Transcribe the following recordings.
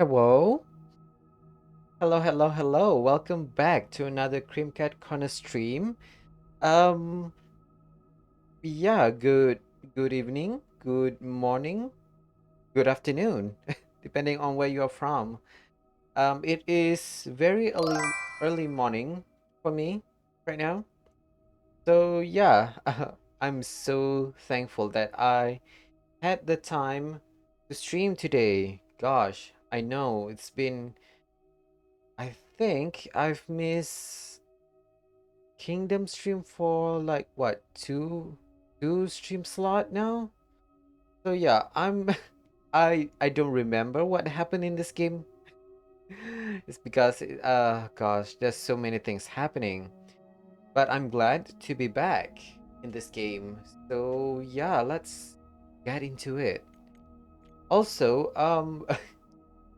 Hello, hello. Welcome back to another CreamCatCorner stream. Um, yeah, good evening, good morning, good afternoon, depending on where you are from. It is very early morning for me right now. So yeah, I'm so thankful that I had the time to stream today. Gosh, I know I think I've missed Kingdom stream for like what two stream slot now. So yeah, I'm I don't remember what happened in this game. It's because gosh, there's so many things happening. But I'm glad to be back in this game. So yeah, let's get into it. Also,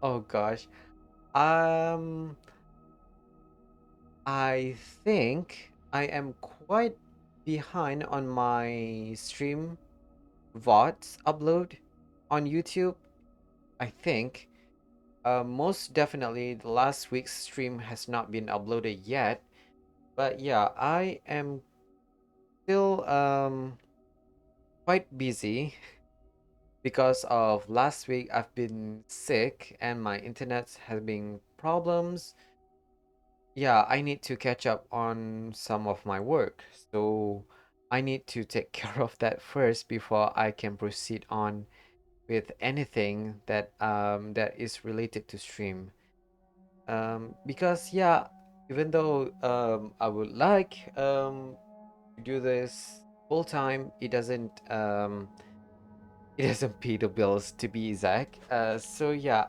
oh gosh, um I think I am quite behind on my stream VODs upload on YouTube. I think most definitely the last week's stream has not been uploaded yet. But yeah, I am still quite busy because of last week I've been sick and my internet has been problems. Yeah, I need to catch up on some of my work. So I need to take care of that first before I can proceed on with anything that is related to stream. Because yeah, even though I would like to do this full time, it doesn't pay the bills to be exact. So yeah,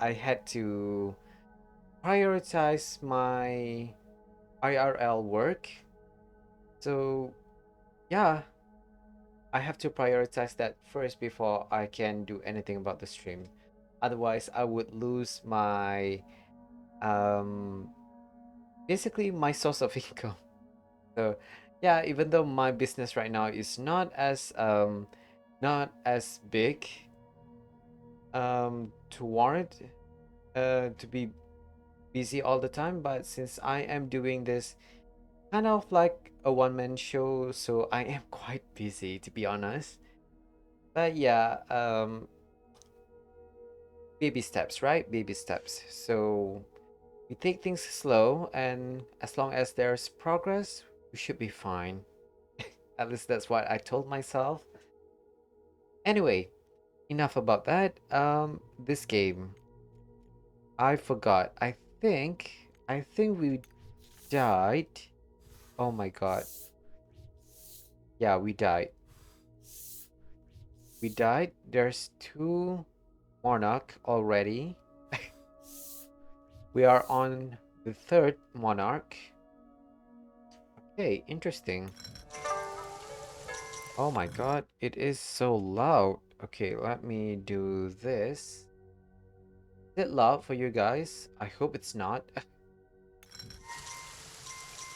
I had to prioritize my IRL work. So yeah, I have to prioritize that first before I can do anything about the stream. Otherwise, I would lose my um basically my source of income. So yeah, even though my business right now is not as big to warrant to be busy all the time, but since I am doing this kind of like a one man show, so I am quite busy to be honest. But yeah, baby steps, right? Baby steps. So we take things slow, and as long as there's progress, we should be fine. At least that's what I told myself. Anyway, enough about that. This game, I forgot. I think we died. Oh my god. Yeah, we died. We died. There's two monarch already. We are on the third monarch. Okay, interesting. Oh my god, it is so loud. Okay, let me do this. Is it loud for you guys? I hope it's not.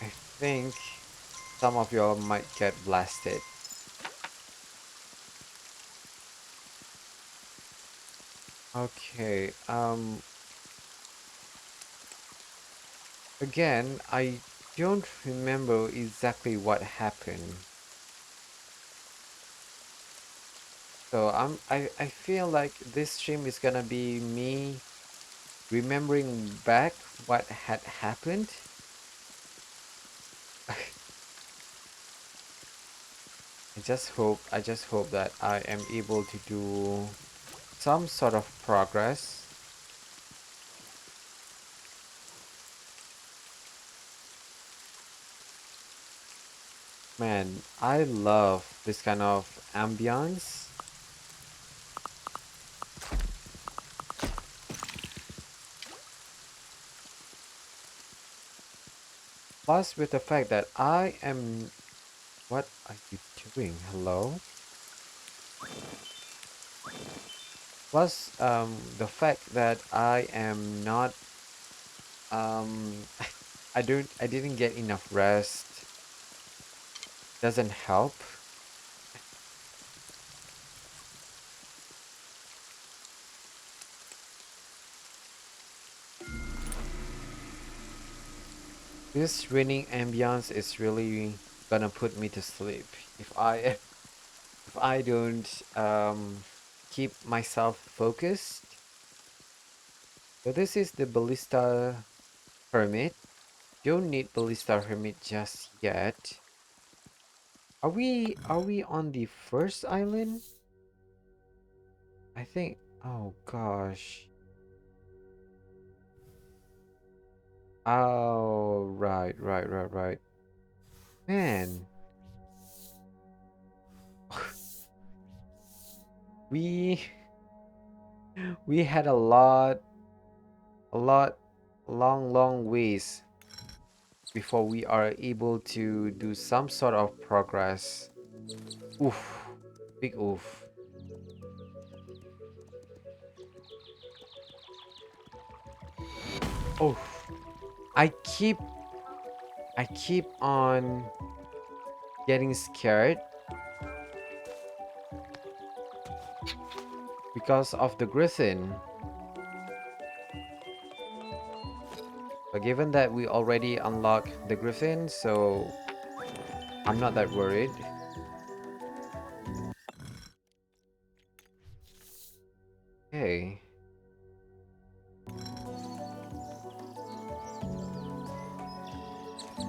I think some of y'all might get blasted. Okay, again, I don't remember exactly what happened. So I feel like this stream is gonna be me remembering back what had happened. I just hope that I am able to do some sort of progress. Man, I love this kind of ambience. Plus with the fact that I am what are you doing? Hello? Plus the fact that I am not I didn't get enough rest doesn't help. This raining ambience is really gonna put me to sleep if I if I don't keep myself focused. So this is the Ballista Hermit. Don't need Ballista Hermit just yet. Are we on the first island? I think, oh gosh. Oh, right. Man, we we had a lot long ways before we are able to do some sort of progress. Oof. Big oof. Oh, I keep I keep on getting scared because of the griffin. But given that we already unlocked the griffin, so I'm not that worried. Okay.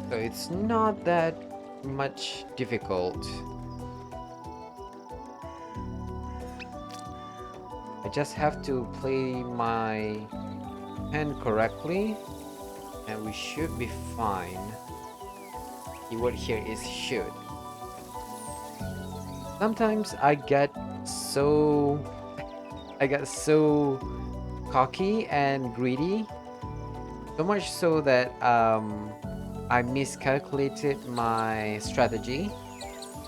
So it's not that much difficult. I just have to play my hand correctly and we should be fine. Keyword here is should. Sometimes so I get so cocky and greedy, so much so that I miscalculated my strategy,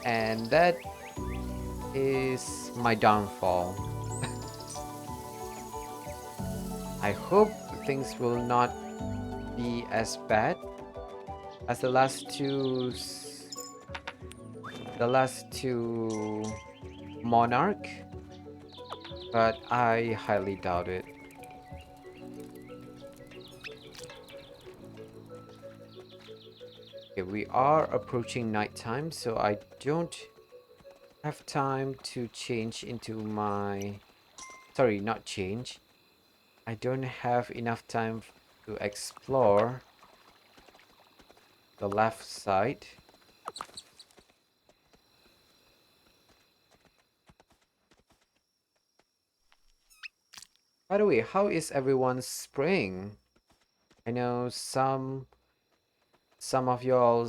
and that is my downfall. I hope things will not be as bad as the last two monarch, but I highly doubt it. Okay, we are approaching nighttime, so I don't have time to change into my... Sorry, not change. I don't have enough time to explore the left side. By the way, how is everyone's spring? I know some of y'all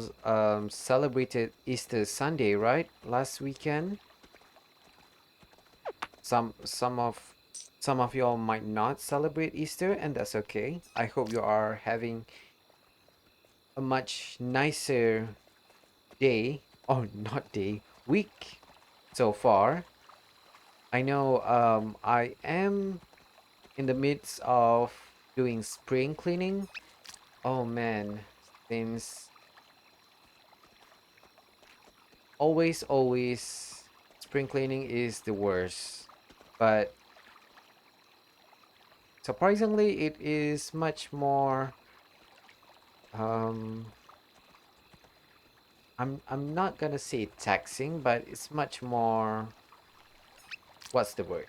celebrated Easter Sunday, right? Last weekend. Some some of some of y'all might not celebrate Easter, and that's okay. I hope you are having a much nicer day, or not day, week so far. I know I am in the midst of doing spring cleaning. Oh man, since always spring cleaning is the worst. But surprisingly it is much more um I'm not gonna say taxing, but it's much more, what's the word?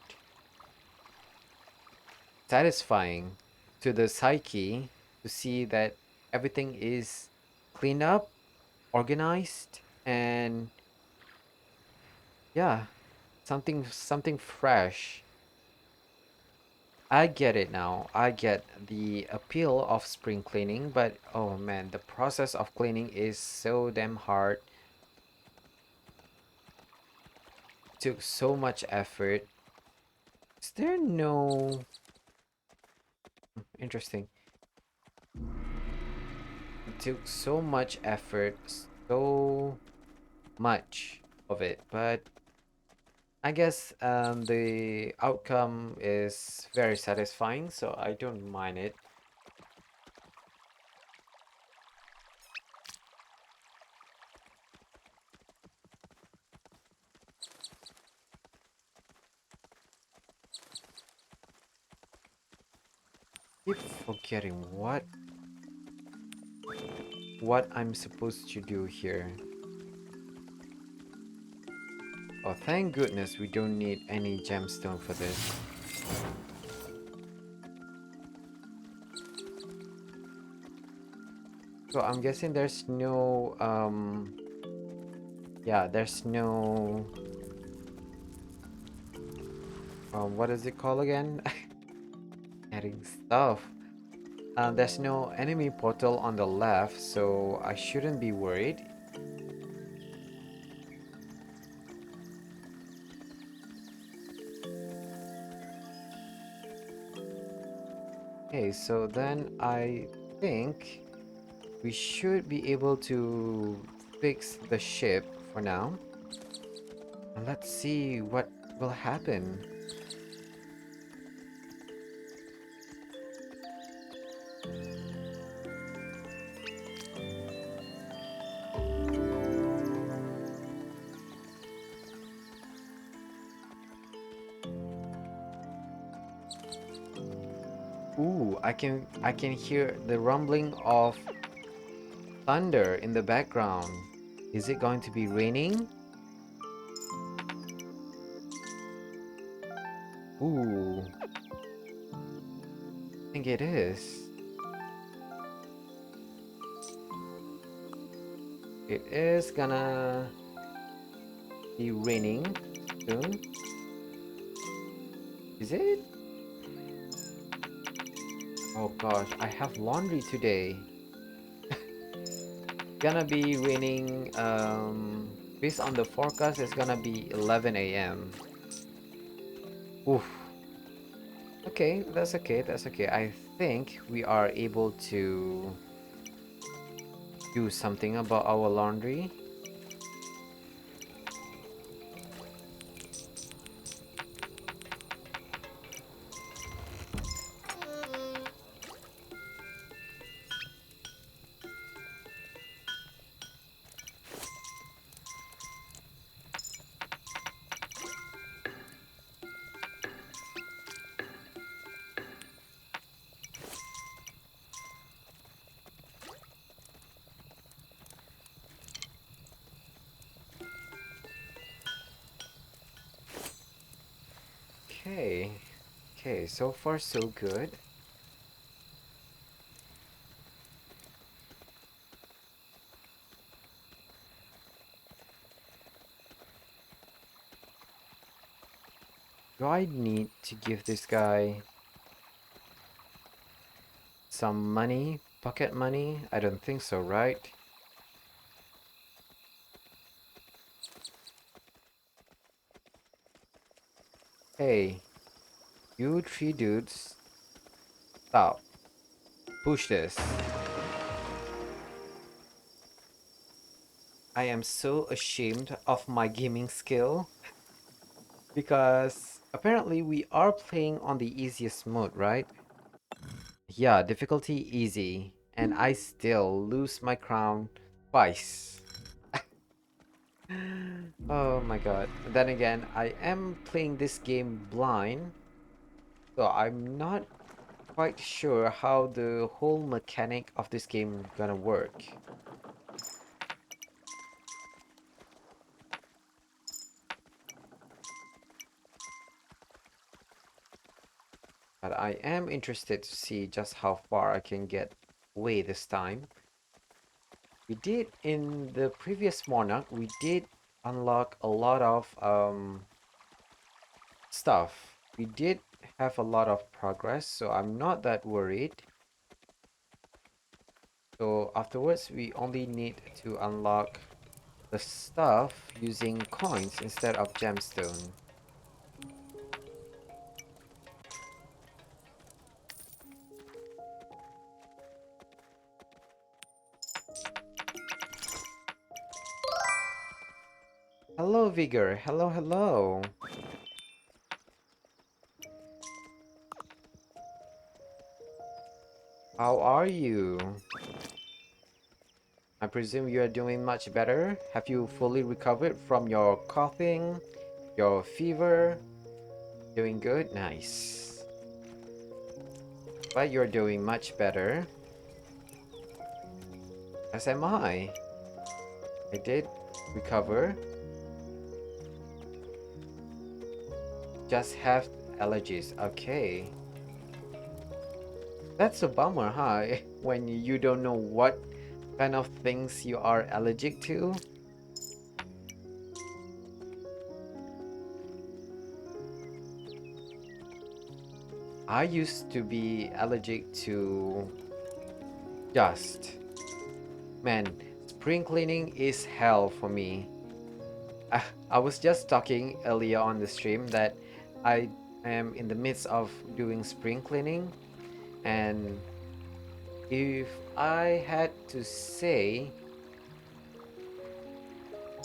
Satisfying to the psyche to see that everything is cleaned up, organized, and yeah, something fresh. I get it now. I get the appeal of spring cleaning, but oh man, the process of cleaning is so damn hard. Took so much effort. Is there no... Interesting. It took so much effort, so much of it, but I guess the outcome is very satisfying, so I don't mind it. Keep forgetting what? what I'm supposed to do here. Oh, thank goodness we don't need any gemstone for this. So I'm guessing there's no, yeah, there's no, what is it called again? Getting stuff. There's no enemy portal on the left, so I shouldn't be worried. Okay, so then I think we should be able to fix the ship for now. And let's see what will happen. Ooh, I can hear the rumbling of thunder in the background. Is it going to be raining? Ooh, I think it is. It is gonna be raining soon. Is it? Oh gosh, I have laundry today. Gonna be raining, based on the forecast, it's gonna be 11 a.m. Oof. Okay, that's okay, that's okay. I think we are able to do something about our laundry. Okay. Okay, so far so good. Do I need to give this guy some money? Pocket money? I don't think so, right? Hey, you three dudes, stop. Push this. I am so ashamed of my gaming skill because apparently we are playing on the easiest mode, right? Yeah, difficulty easy, and I still lose my crown twice. Oh my god. Then again, I am playing this game blind, so I'm not quite sure how the whole mechanic of this game gonna work. But I am interested to see just how far I can get away this time. We did in the previous Monarch, we did unlock a lot of stuff. We did have a lot of progress, so I'm not that worried. So afterwards, we only need to unlock the stuff using coins instead of gemstone. Hello, Vigor. Hello, hello. How are you? I presume you are doing much better. Have you fully recovered from your coughing, your fever? Doing good? Nice. But you're doing much better. As am I. I did recover. Just have allergies. Okay. That's a bummer, huh? When you don't know what kind of things you are allergic to. I used to be allergic to dust. Man, spring cleaning is hell for me. I was just talking earlier on the stream that I am in the midst of doing spring cleaning, and if I had to say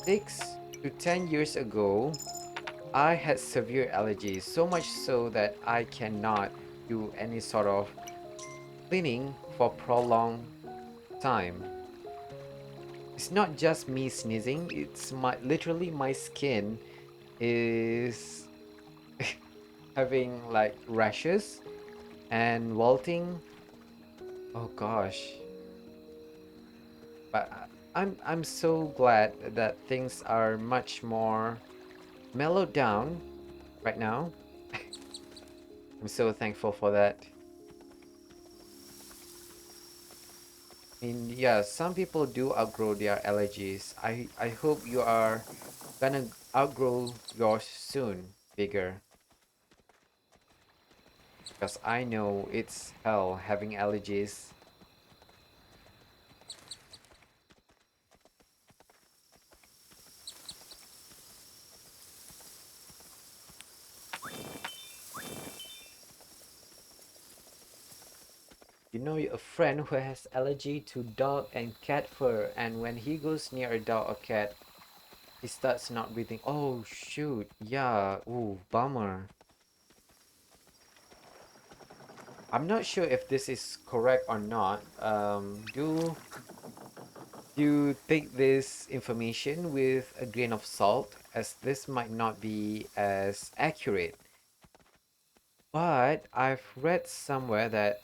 6 to 10 years ago, I had severe allergies, so much so that I cannot do any sort of cleaning for prolonged time. It's not just me sneezing, it's my literally my skin is having like rashes and wilting. Oh gosh. But I'm so glad that things are much more mellowed down right now. I'm so thankful for that. I mean, yeah, some people do outgrow their allergies. I hope you are gonna outgrow yours soon, bigger. Because I know it's hell having allergies. You know a friend who has allergy to dog and cat fur, and when he goes near a dog or cat, he starts not breathing. Oh shoot, yeah, ooh, bummer. I'm not sure if this is correct or not. Do take this information with a grain of salt, as this might not be as accurate. But I've read somewhere that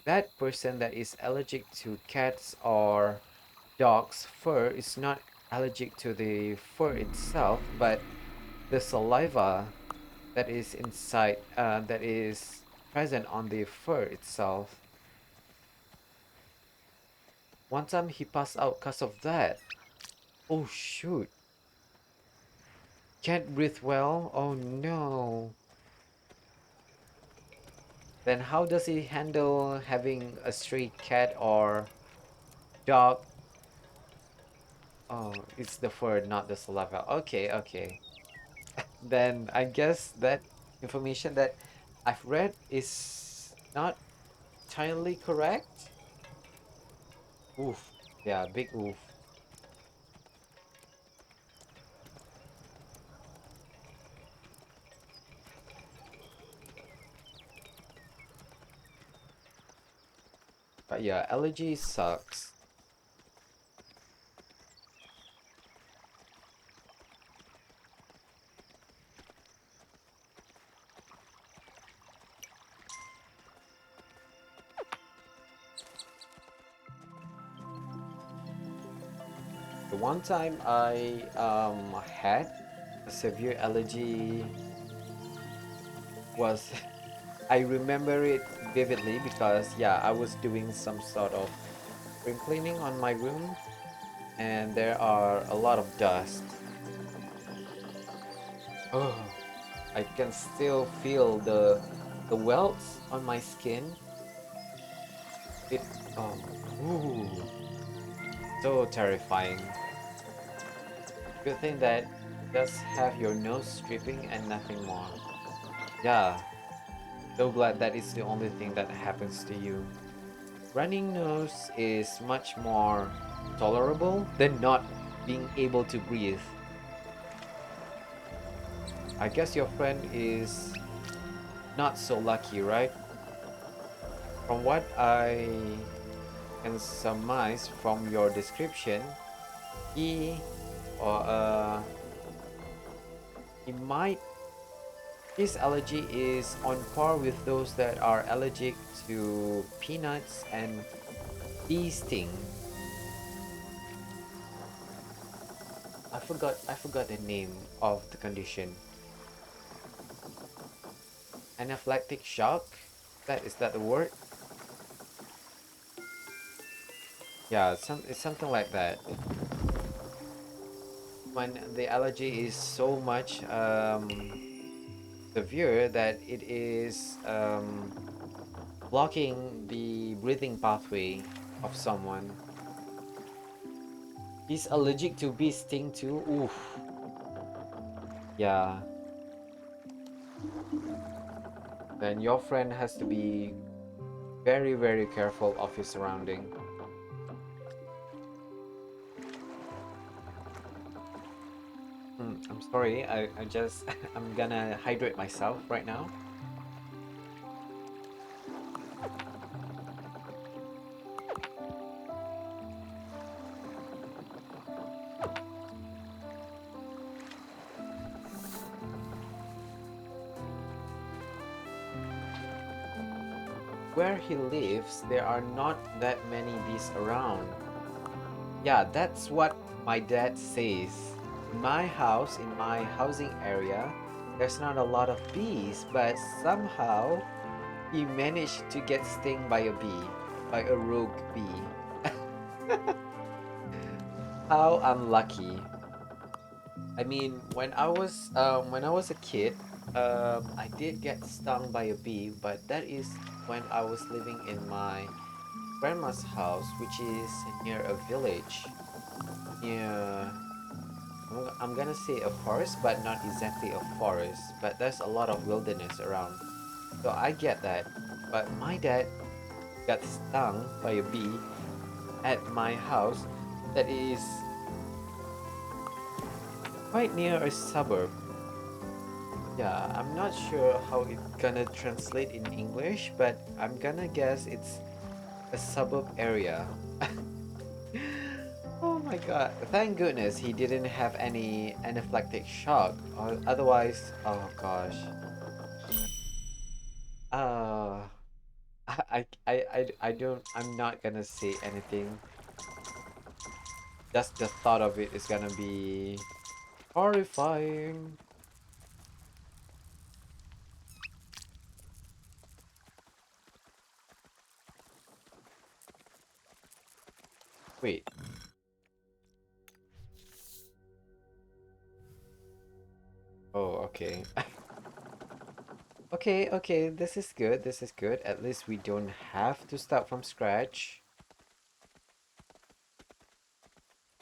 that person that is allergic to cats or dogs' fur is not allergic to the fur itself, but the saliva that is inside, that is present on the fur itself. One time he passed out because of that. Oh shoot. Can't breathe well? Oh no. Then how does he handle having a stray cat or dog? Oh, it's the fur, not the saliva. Okay, okay. Then I guess that information that I've read is not entirely correct. Oof. Yeah, big oof. But yeah, allergy sucks. The one time I had a severe allergy was I remember it vividly because yeah, I was doing some sort of spring cleaning on my room and there are a lot of dust. Oh, I can still feel the welts on my skin. It ooh, so terrifying. Good thing that just have your nose dripping and nothing more. Yeah, so glad that is the only thing that happens to you. Running nose is much more tolerable than not being able to breathe. I guess your friend is not so lucky, right? From what I can surmise from your description, he or he might his allergy is on par with those that are allergic to peanuts and bee sting. I forgot the name of the condition. Anaphylactic shock? Is that the word? Yeah, it's something like that. When the allergy is so much severe that it is blocking the breathing pathway of someone. He's allergic to bee sting too. Oof. Yeah. Then your friend has to be very, very careful of his surrounding. I'm sorry. I just I'm gonna hydrate myself right now. Where he lives, there are not that many bees around. Yeah, that's what my dad says. In my house, in my housing area, there's not a lot of bees, but somehow he managed to get stung by a bee, by a rogue bee. How unlucky. I mean, when I was a kid, I did get stung by a bee, but that is when I was living in my grandma's house, which is near a village. Near, I'm gonna say a forest, but not exactly a forest. But there's a lot of wilderness around, so I get that. But my dad got stung by a bee at my house that is quite near a suburb. Yeah, I'm not sure how it's gonna translate in English, but I'm gonna guess it's a suburb area. Oh my god. Thank goodness he didn't have any anaphylactic shock, or otherwise, oh gosh. Uh, I'm not gonna say anything. Just the thought of it is gonna be horrifying. Wait. Oh, okay. Okay, okay, this is good. This is good. At least we don't have to start from scratch.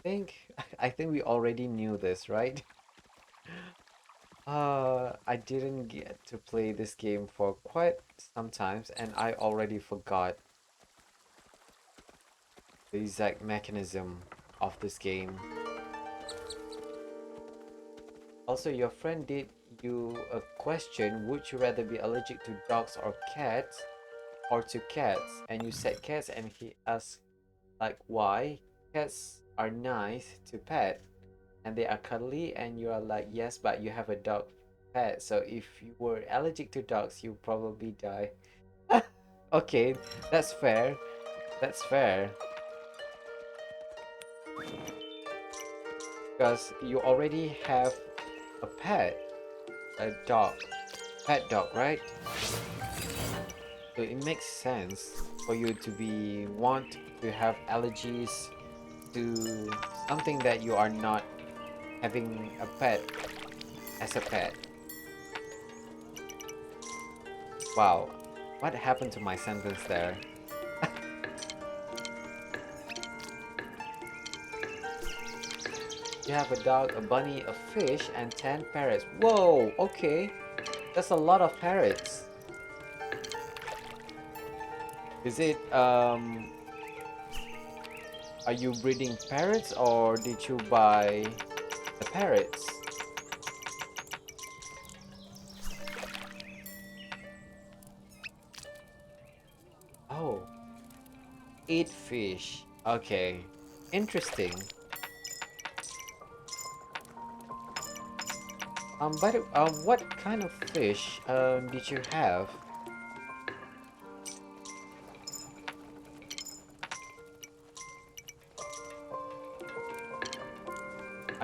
Think I think we already knew this, right? I didn't get to play this game for quite some times and I already forgot the exact mechanism of this game. Also, your friend did you a question, would you rather be allergic to dogs or cats or to cats? And you said cats and he asked like why? Cats are nice to pet and they are cuddly and you are like yes but you have a dog pet so if you were allergic to dogs you probably die. Okay, that's fair. That's fair because you already have a pet, a dog, pet dog, right? So it makes sense for you to be want to have allergies to something that you are not having a pet as a pet. Wow, what happened to my sentence there? You have a dog, a bunny, a fish, and 10 parrots. Whoa, okay. That's a lot of parrots. Is it, are you breeding parrots or did you buy the parrots? Oh, 8 fish. Okay, interesting. What kind of fish, did you have?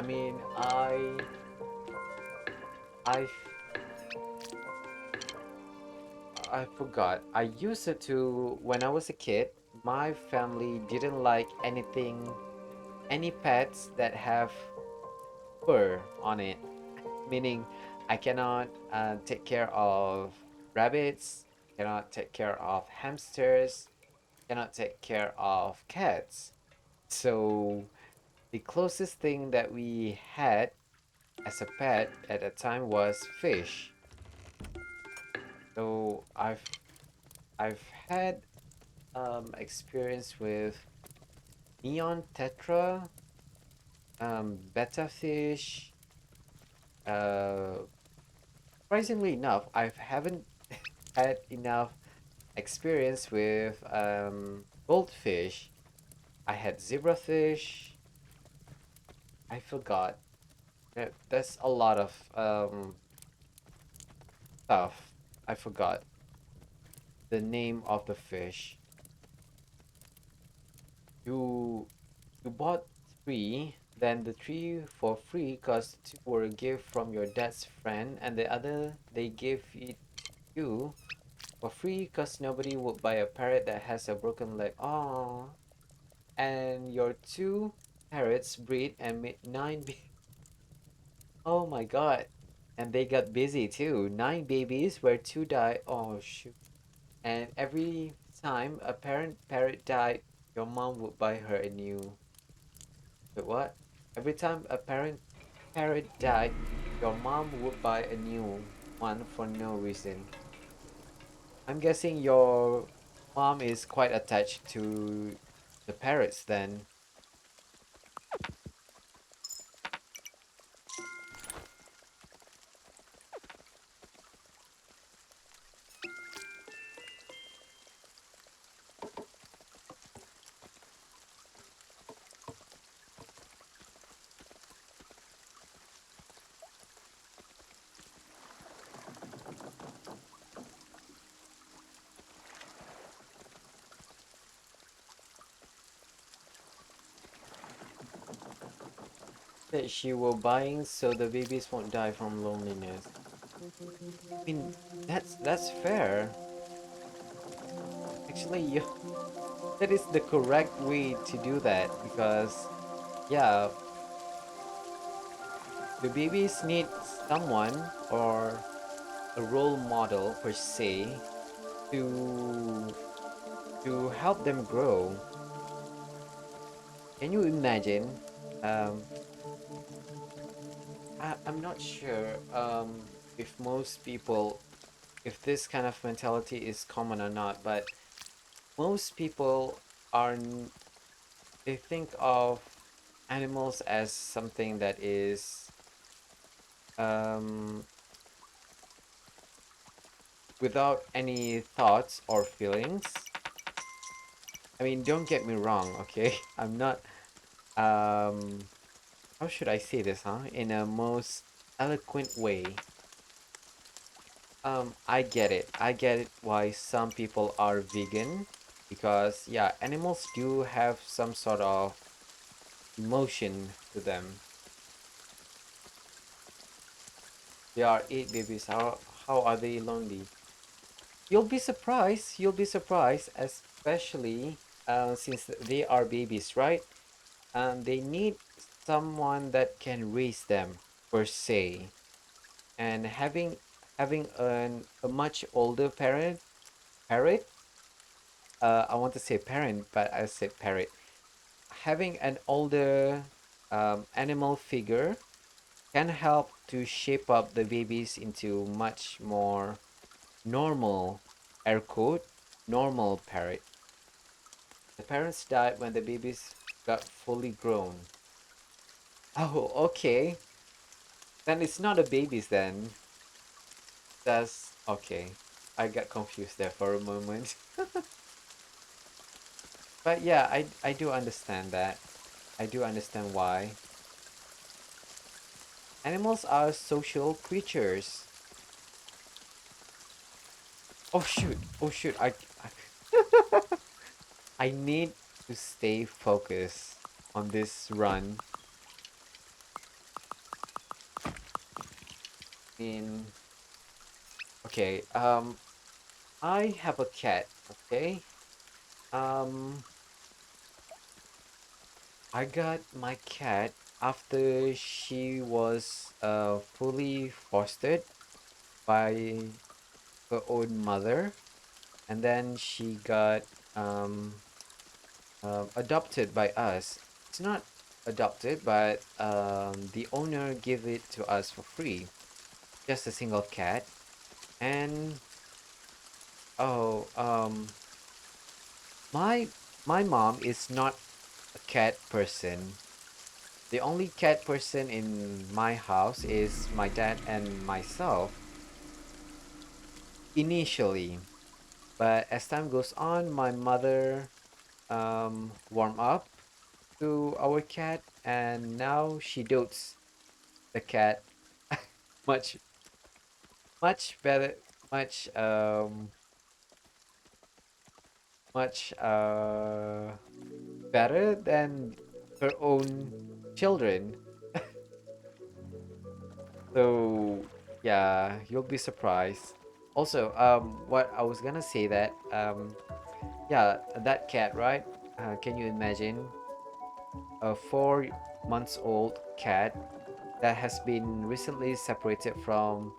mean, I I forgot. I used it to when I was a kid. My family didn't like any pets that have fur on it. Meaning, I cannot take care of rabbits, cannot take care of hamsters, cannot take care of cats. So the closest thing that we had as a pet at that time was fish. So I've had experience with neon tetra, betta fish. Uh, Surprisingly enough, I haven't had enough experience with goldfish. I had zebrafish. I forgot. There's a lot of stuff. I forgot the name of the fish. You you bought three, then the three for free because two were a gift from your dad's friend, and the other they gave it you for free because nobody would buy a parrot that has a broken leg. Oh, and your two parrots breed and made oh my god. And they got busy too. Nine babies where two died. Oh shoot. And every time a parent parrot died, your mom would buy her a new. Wait, what? Every time a parent parrot died, your mom would buy a new one for no reason. I'm guessing your mom is quite attached to the parrots then. That she will buying so the babies won't die from loneliness. I mean, that's fair. Actually, you that is the correct way to do that because yeah, the babies need someone or a role model per se to help them grow. Can you imagine? Um, I'm not sure if most people, if this kind of mentality is common or not, but most people are, they think of animals as something that is um, without any thoughts or feelings. I mean, don't get me wrong, okay? I'm not, um, how should I say this, huh? In a most eloquent way. I get it. I get it why some people are vegan because yeah, animals do have some sort of emotion to them. They are eight babies. How are they lonely? You'll be surprised. You'll be surprised, especially since they are babies, right? They need someone that can raise them per se, and having a much older parrot. I want to say parent, but I said parrot. Having an older animal figure can help to shape up the babies into much more normal, air quote, normal parrot. The parents died when the babies got fully grown. Oh, okay. Then it's not a babies then. That's okay. I got confused there for a moment. But yeah, I do understand that. I do understand why. Animals are social creatures. Oh shoot. Oh shoot. I need to stay focused on this run. mean, okay, I have a cat, okay? Um, I got my cat after she was fully fostered by her own mother, and then she got um, adopted by us. It's not adopted, but the owner gave it to us for free, just a single cat. And oh, my my mom is not a cat person. The only cat person in my house is my dad and myself initially. But as time goes on, my mother warmed up to our cat, and now she dotes the cat much much better, much much better than her own children. So yeah, you'll be surprised. Also, what I was gonna say that yeah, that cat, right? Can you imagine a 4 months old cat that has been recently separated from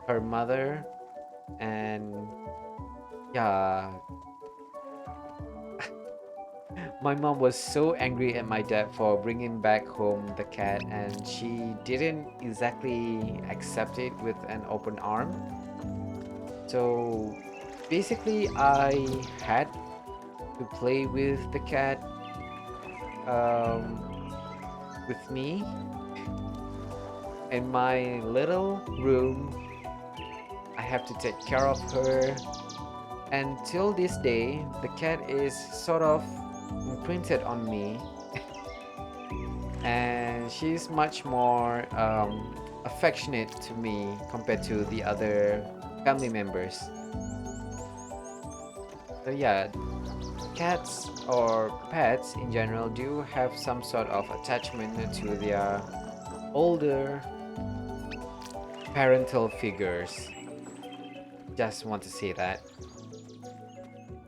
her mother, and yeah, my mom was so angry at my dad for bringing back home the cat, and she didn't exactly accept it with an open arm. So basically, I had to play with the cat um, with me in my little room. I have to take care of her. And till this day, the cat is sort of imprinted on me, and she's much more affectionate to me compared to the other family members. So yeah, cats or pets in general do have some sort of attachment to their older parental figures. Just want to say that.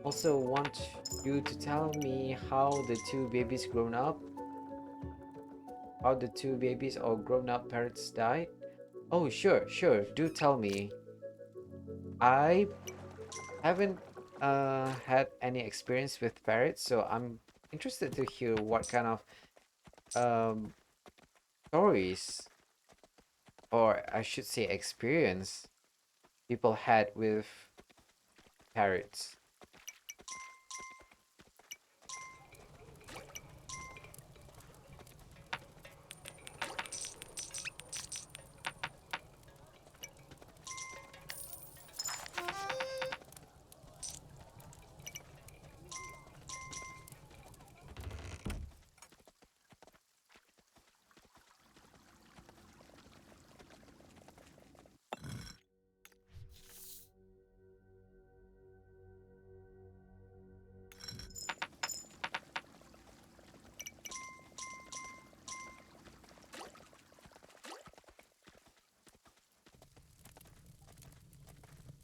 Also want you to tell me how the two babies grown up, how the two babies or grown up parents died. Oh, sure, sure. Do tell me. I haven't had any experience with parrots, so I'm interested to hear what kind of um stories, or I should say experience, people had with parrots.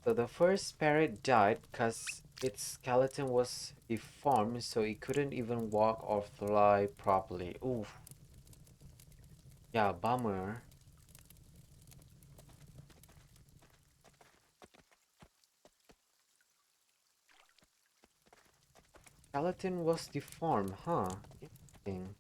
So the first parrot died because its skeleton was deformed, so it couldn't even walk or fly properly. Ooh, yeah, bummer. Skeleton was deformed, huh? Interesting.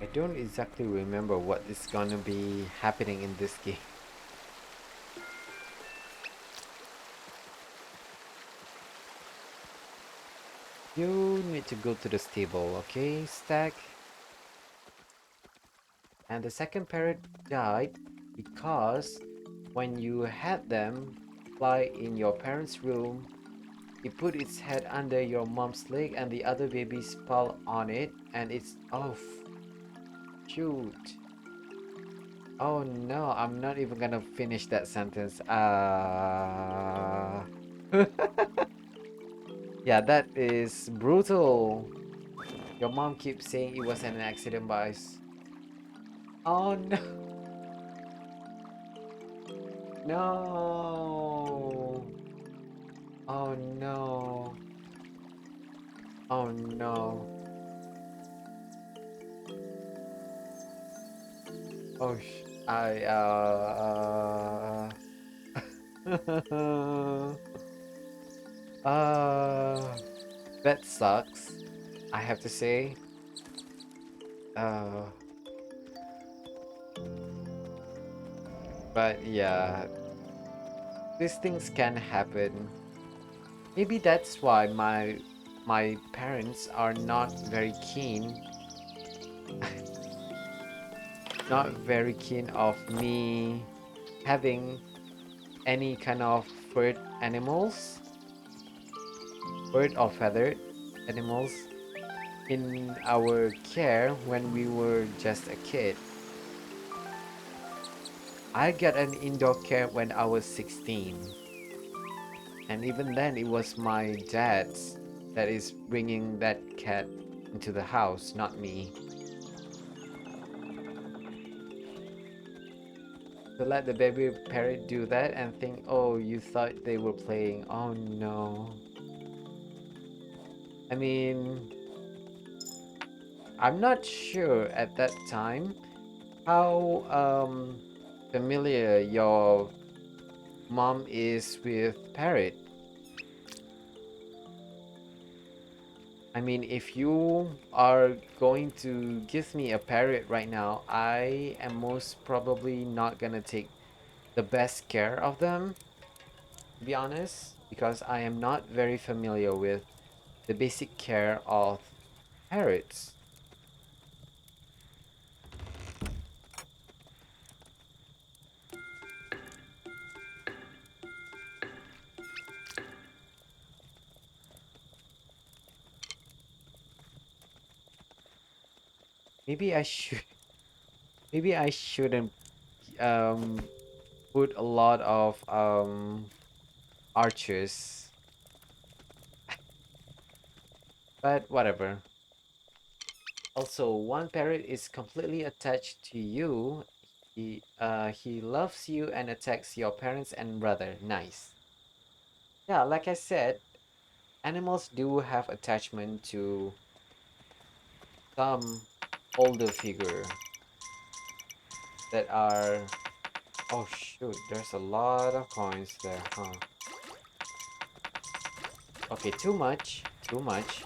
I don't exactly remember what is gonna be happening in this game. You need to go to the stable, okay, Stack? And the second parrot died because when you had them fly in your parents' room, it put its head under your mom's leg and the other babies fell on it and it's oh shoot. Oh no, I'm not even gonna finish that sentence. Yeah, that is brutal. Your mom keeps saying it was an accident, boys. Oh no. No. Oh no. Oh no. Oh I uh that sucks. I have to say. Uh but yeah, these things can happen. Maybe that's why my parents are not very keen of me having any kind of furred animals, furred or feathered animals in our care when we were just a kid. I got an indoor cat when I was 16, and even then it was my dad's that is bringing that cat into the house, not me. To let the baby parrot do that and think, oh, you thought they were playing. Oh no. I mean, I'm not sure at that time how familiar your mom is with parrot. I mean, if you are going to give me a parrot right now, I am most probably not gonna take the best care of them, to be honest, because I am not very familiar with the basic care of parrots. Maybe I should maybe I shouldn't um put a lot of archers, but whatever. Also, one parrot is completely attached to you. He loves you and attacks your parents and brother. Nice. Yeah, like I said, animals do have attachment to some older figure that are. Oh shoot, there's a lot of coins there, huh? Okay, too much, too much.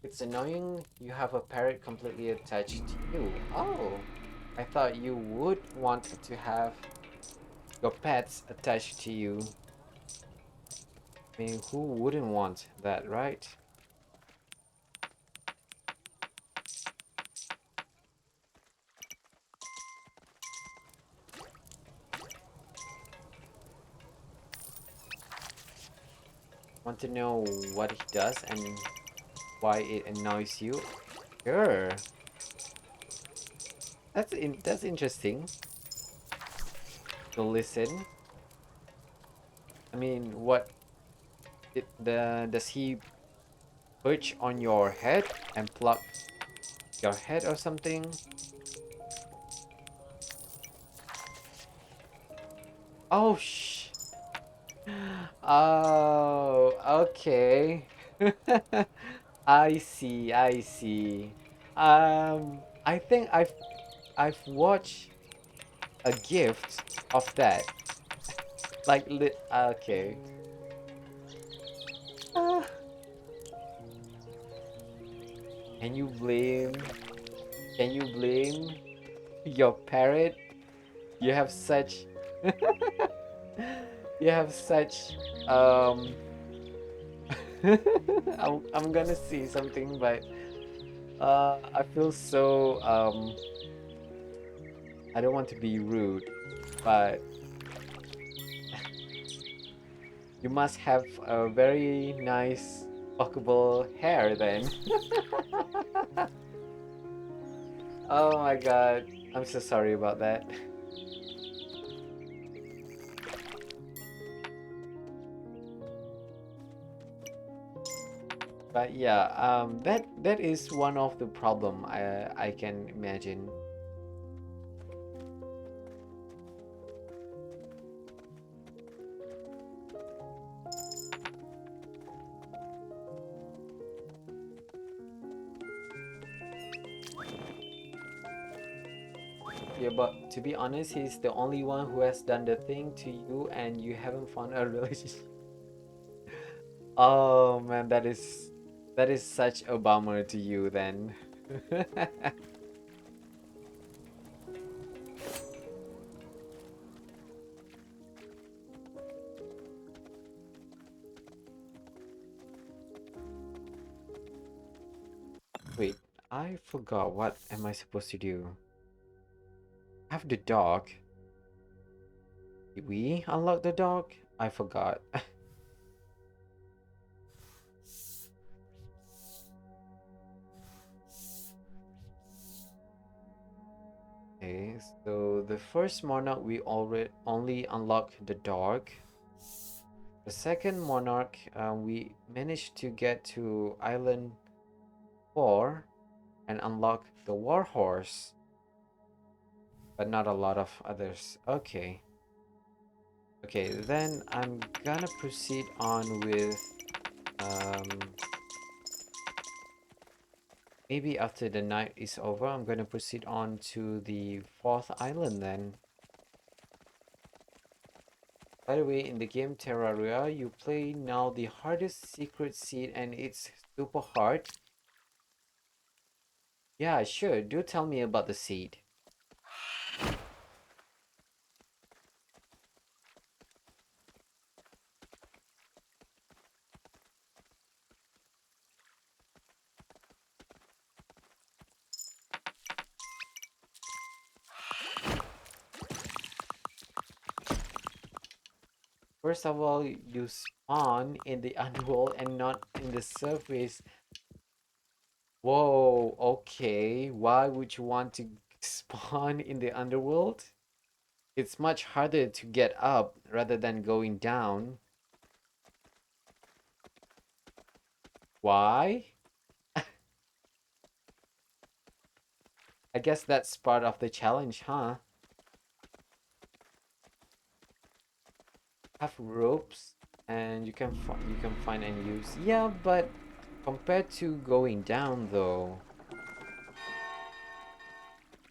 It's annoying you have a parrot completely attached to you. Oh, I thought you would want to have your pets attached to you. I mean, who wouldn't want that, right? Want to know what he does and why it annoys you? Sure. That's interesting to listen. I mean, does he perch on your head and pluck your head or something? Oh Oh, okay. I see, I see. I think I've watched a gift of that. Okay. Ah, Can you blame? Can you blame your parrot? You have such. You have such. Um. I'm gonna say something, but I feel so. I don't want to be rude, but you must have a very nice, fuckable hair then. Oh my god. I'm so sorry about that. But yeah, that is one of the problem I can imagine. Yeah, but to be honest, he's the only one who has done the thing to you and you haven't found a relationship. Oh man, that is such a bummer to you then. Wait, I forgot what am I supposed to do? Have the dog. Did we unlock the dog? I forgot. Okay, so the first monarch we already only unlocked the dog. The second monarch, we managed to get to island 4 and unlock the war horse, but not a lot of others. Okay. Okay, then I'm gonna proceed on with um maybe after the night is over, I'm gonna proceed on to the fourth island then. By the way, in the game Terraria, you play now the hardest secret seed and it's super hard. Yeah, sure. Do tell me about the seed. First of all, you spawn in the underworld and not in the surface. Whoa, okay. Why would you want to spawn in the underworld? It's much harder to get up rather than going down. Why? I guess that's part of the challenge, huh? Have ropes and you can find and use. Yeah, but compared to going down though,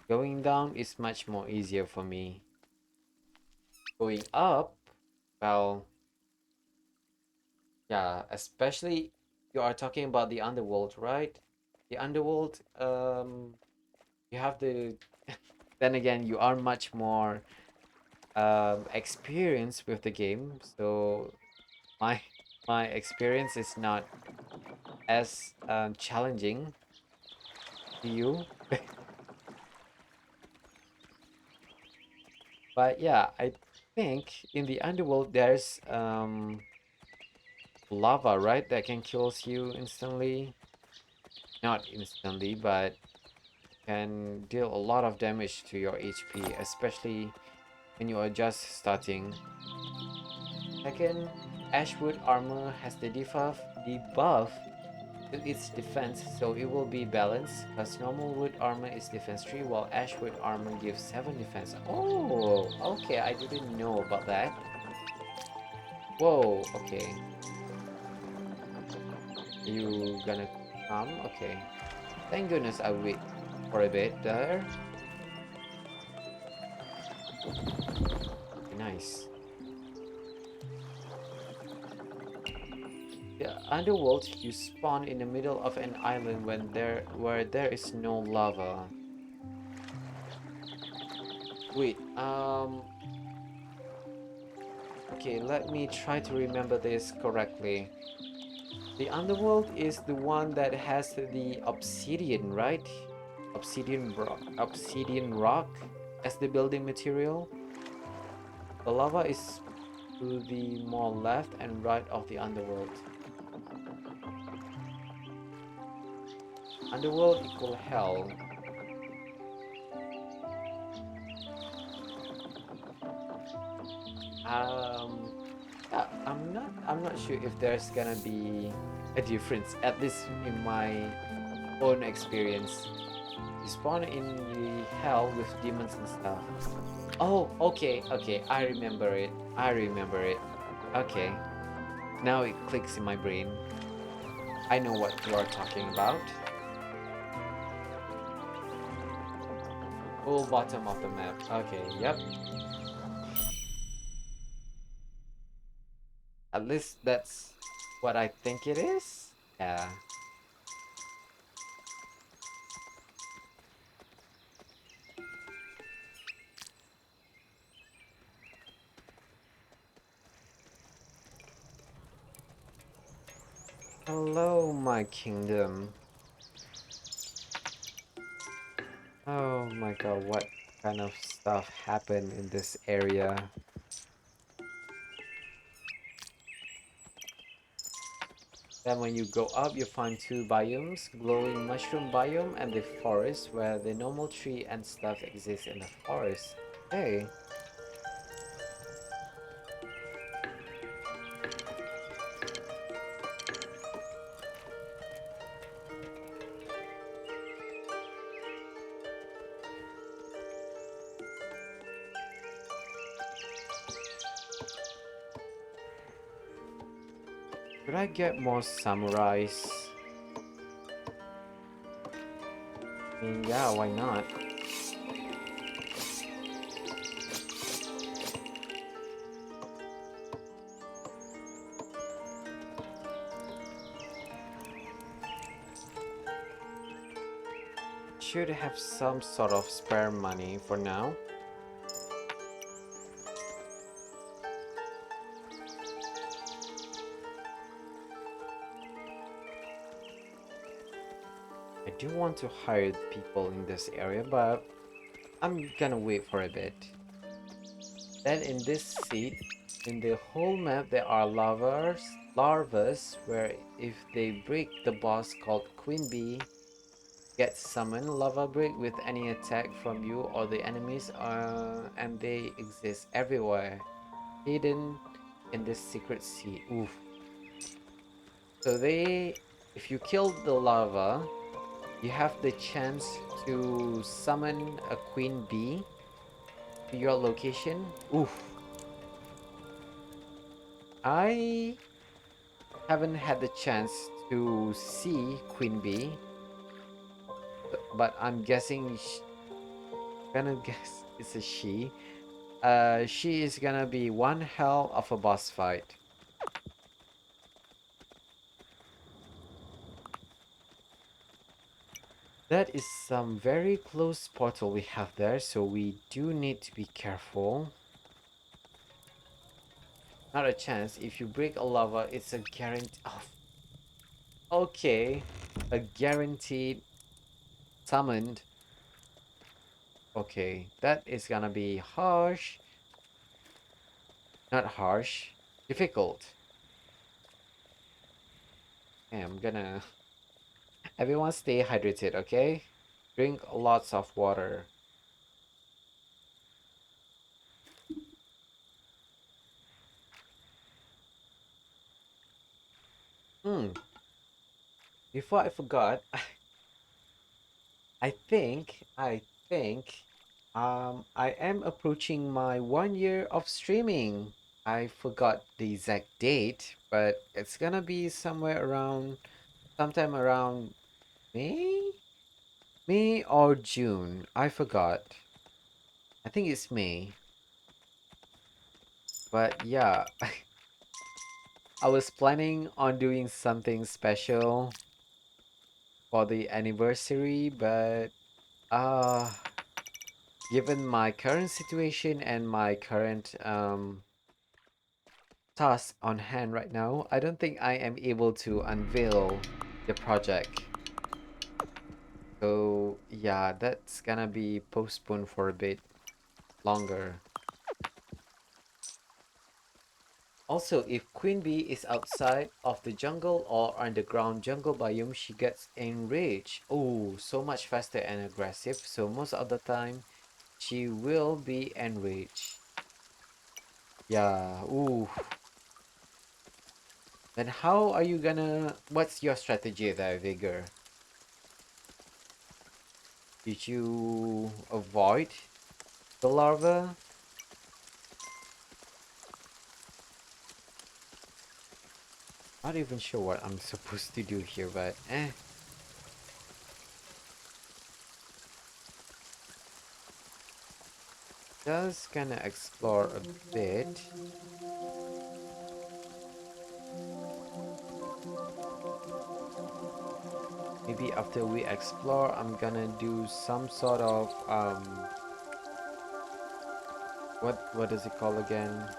going down is much more easier for me. Going up, well, yeah, especially you are talking about the underworld, right? The underworld, you have the then again, you are much more experienced with the game, so my my experience is not as challenging to you. But yeah, I think in the underworld there's lava, right? That can kills you instantly. Not instantly, but can deal a lot of damage to your HP, especially when you are just starting. Second, Ashwood armor has the buff to its defense, so it will be balanced, because normal wood armor is defense 3, while Ashwood armor gives 7 defense. Oh, okay, I didn't know about that. Whoa, okay. You gonna come? Okay. Thank goodness I wait for a bit there. Okay, nice. The underworld, you spawn in the middle of an island where there is no lava. Wait, okay, let me try to remember this correctly. The underworld is the one that has the obsidian, right? Obsidian rock as the building material. The lava is to the more left and right of the underworld. Underworld equal hell. Um, yeah, I'm not sure if there's gonna be a difference, at least in my own experience. You spawn in the hell with demons and stuff. Oh, okay, okay, I remember it. I remember it. Okay, now it clicks in my brain. I know what you are talking about. Full bottom of the map. Okay, yep. At least that's what I think it is. Yeah. Hello, my kingdom. Oh my god, what kind of stuff happened in this area? Then when you go up, you find two biomes, glowing mushroom biome and the forest where the normal tree and stuff exist in the forest. Hey, could I get more samurais? I mean, yeah, why not? Should have some sort of spare money for now. I do want to hire people in this area, but I'm gonna wait for a bit. Then in this seat, in the whole map, there are larvas where if they break the boss called Queen Bee, get summoned lava break with any attack from you or the enemies, and they exist everywhere, hidden in this secret seat. Oof. So if you kill the lava, you have the chance to summon a Queen Bee to your location. Oof. I haven't had the chance to see Queen Bee, but I'm guessing gonna guess it's a she. She is gonna be one hell of a boss fight. That is some very close portal we have there, so we do need to be careful. Not a chance. If you break a lava, it's a guarantee. Oh, okay, a guaranteed summoned. Okay, that is gonna be harsh. Not harsh, difficult. Okay, I'm gonna. Everyone stay hydrated, okay? Drink lots of water. Hmm. Before I forgot, I think, I am approaching my 1 year of streaming. I forgot the exact date, but it's gonna be sometime around May? May or June. I forgot. I think it's May. But yeah, I was planning on doing something special for the anniversary, but uh given my current situation and my current task on hand right now, I don't think I am able to unveil the project. So yeah, that's gonna be postponed for a bit longer. Also, if Queen Bee is outside of the jungle or underground jungle biome, she gets enraged. Oh, so much faster and aggressive. So most of the time, she will be enraged. Yeah, ooh. Then how are you gonna... What's your strategy there, Vigor? Did you avoid the larva? Not even sure what I'm supposed to do here, but eh. Just gonna explore a bit. Maybe after we explore, I'm gonna do some sort of what does it call again?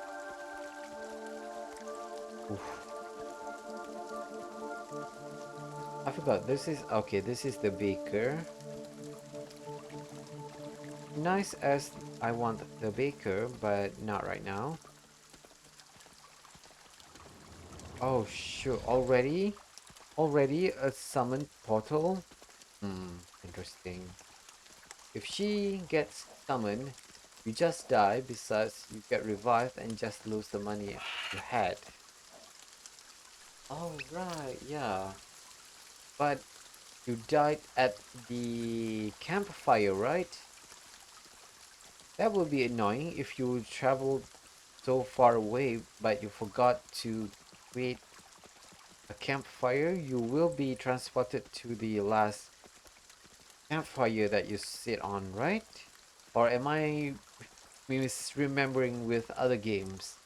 Oof, I forgot. This is okay. This is the baker. Nice as I want the baker, but not right now. Oh shoot! Already a summoned portal. Interesting. If she gets summoned, you just die. Besides, you get revived and just lose the money you had. Oh right, yeah. But you died at the campfire, right? That would be annoying if you traveled so far away but you forgot to create a campfire. You will be transported to the last campfire that you sit on, right? Or am I misremembering with other games?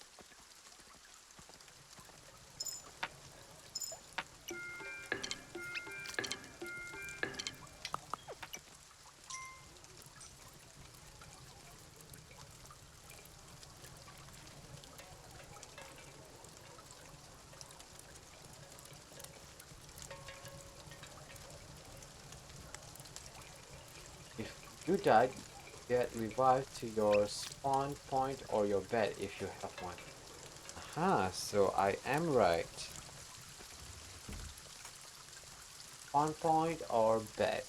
If you died, get revived to your spawn point or your bed if you have one. Aha, so I am right. Spawn point or bed.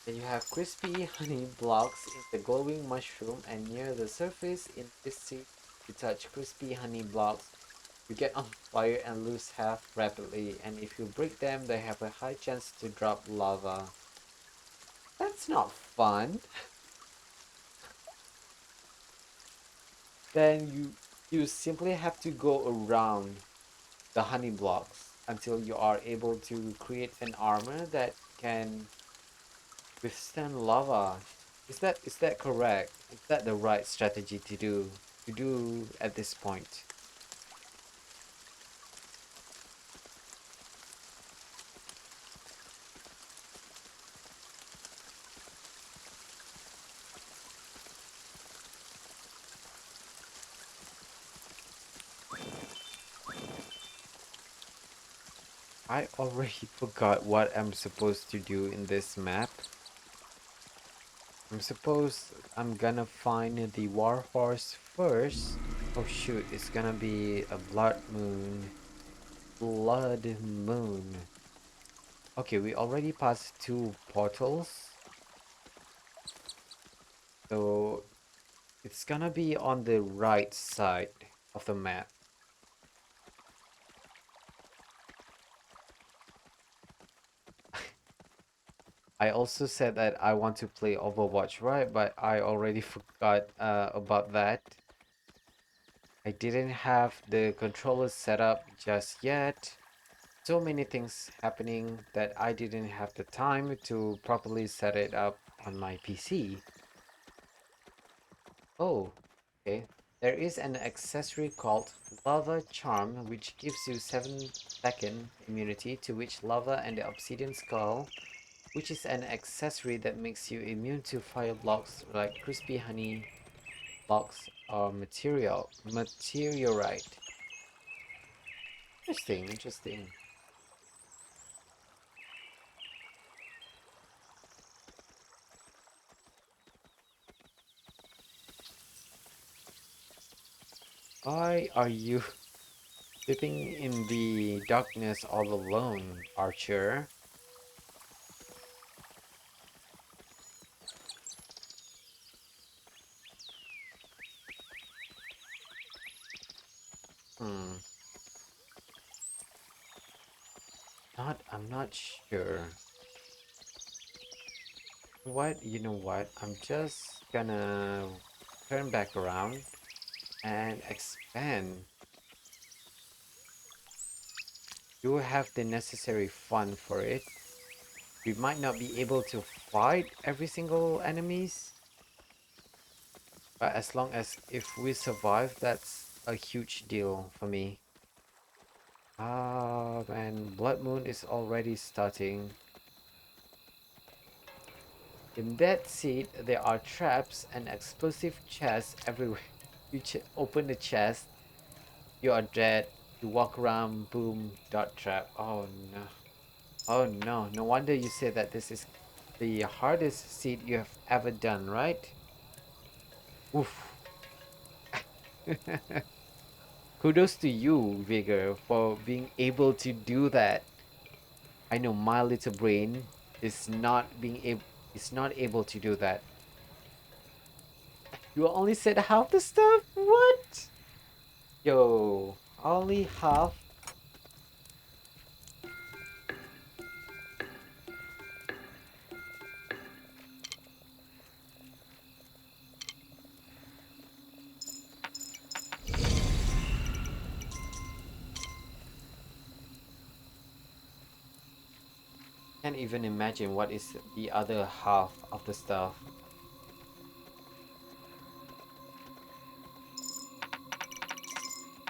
Then you have crispy honey blocks in the glowing mushroom, and near the surface in this seed you touch crispy honey blocks. You get on fire and lose health rapidly, and if you break them they have a high chance to drop lava. That's not fun. Then you simply have to go around the honey blocks until you are able to create an armor that can withstand lava. Is that correct? Is that the right strategy to do at this point? I already forgot what I'm supposed to do in this map. I'm gonna find the warhorse first. Oh shoot, it's gonna be a blood moon. Blood moon. Okay, we already passed two portals. So it's gonna be on the right side of the map. I also said that I want to play Overwatch, right? But I already forgot about that. I didn't have the controller set up just yet. So many things happening that I didn't have the time to properly set it up on my PC. Oh, okay. There is an accessory called Lava Charm, which gives you 7-second immunity to witch lava and the obsidian skull, which is an accessory that makes you immune to fire blocks like crispy honey blocks or meteorite. Interesting, interesting. Why are you sitting in the darkness all alone, Archer? Hmm. I'm not sure. What? You know what? I'm just gonna turn back around and expand. You have the necessary fun for it. We might not be able to fight every single enemies, but as long as if we survive, that's a huge deal for me. Ah, man, Blood Moon is already starting. In that seat, there are traps and explosive chests everywhere. You open the chest, you are dead. You walk around, boom, dot trap. Oh no. Oh no. No wonder you say that this is the hardest seat you have ever done, right? Oof. Kudos to you, Vigor, for being able to do that. I know my little brain is not able to do that. You only said half the stuff? What? Yo, only half? Can't even imagine what is the other half of the stuff.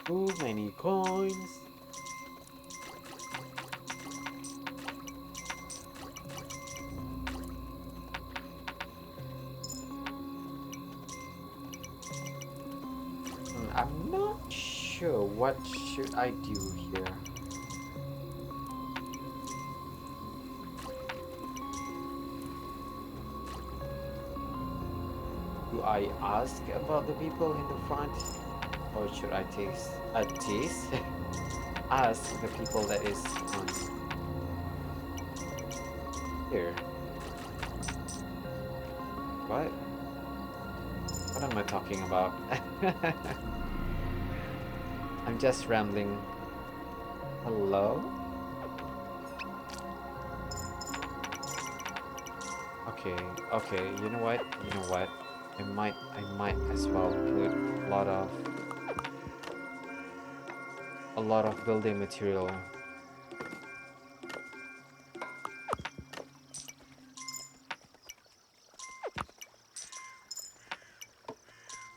Too many coins. I'm not sure what should I do here. Do I ask about the people in the front, or should I tease? Ask the people that is here. What? What am I talking about? I'm just rambling. Hello? Okay, okay, you know what? You know what? I might as well put a lot of building material.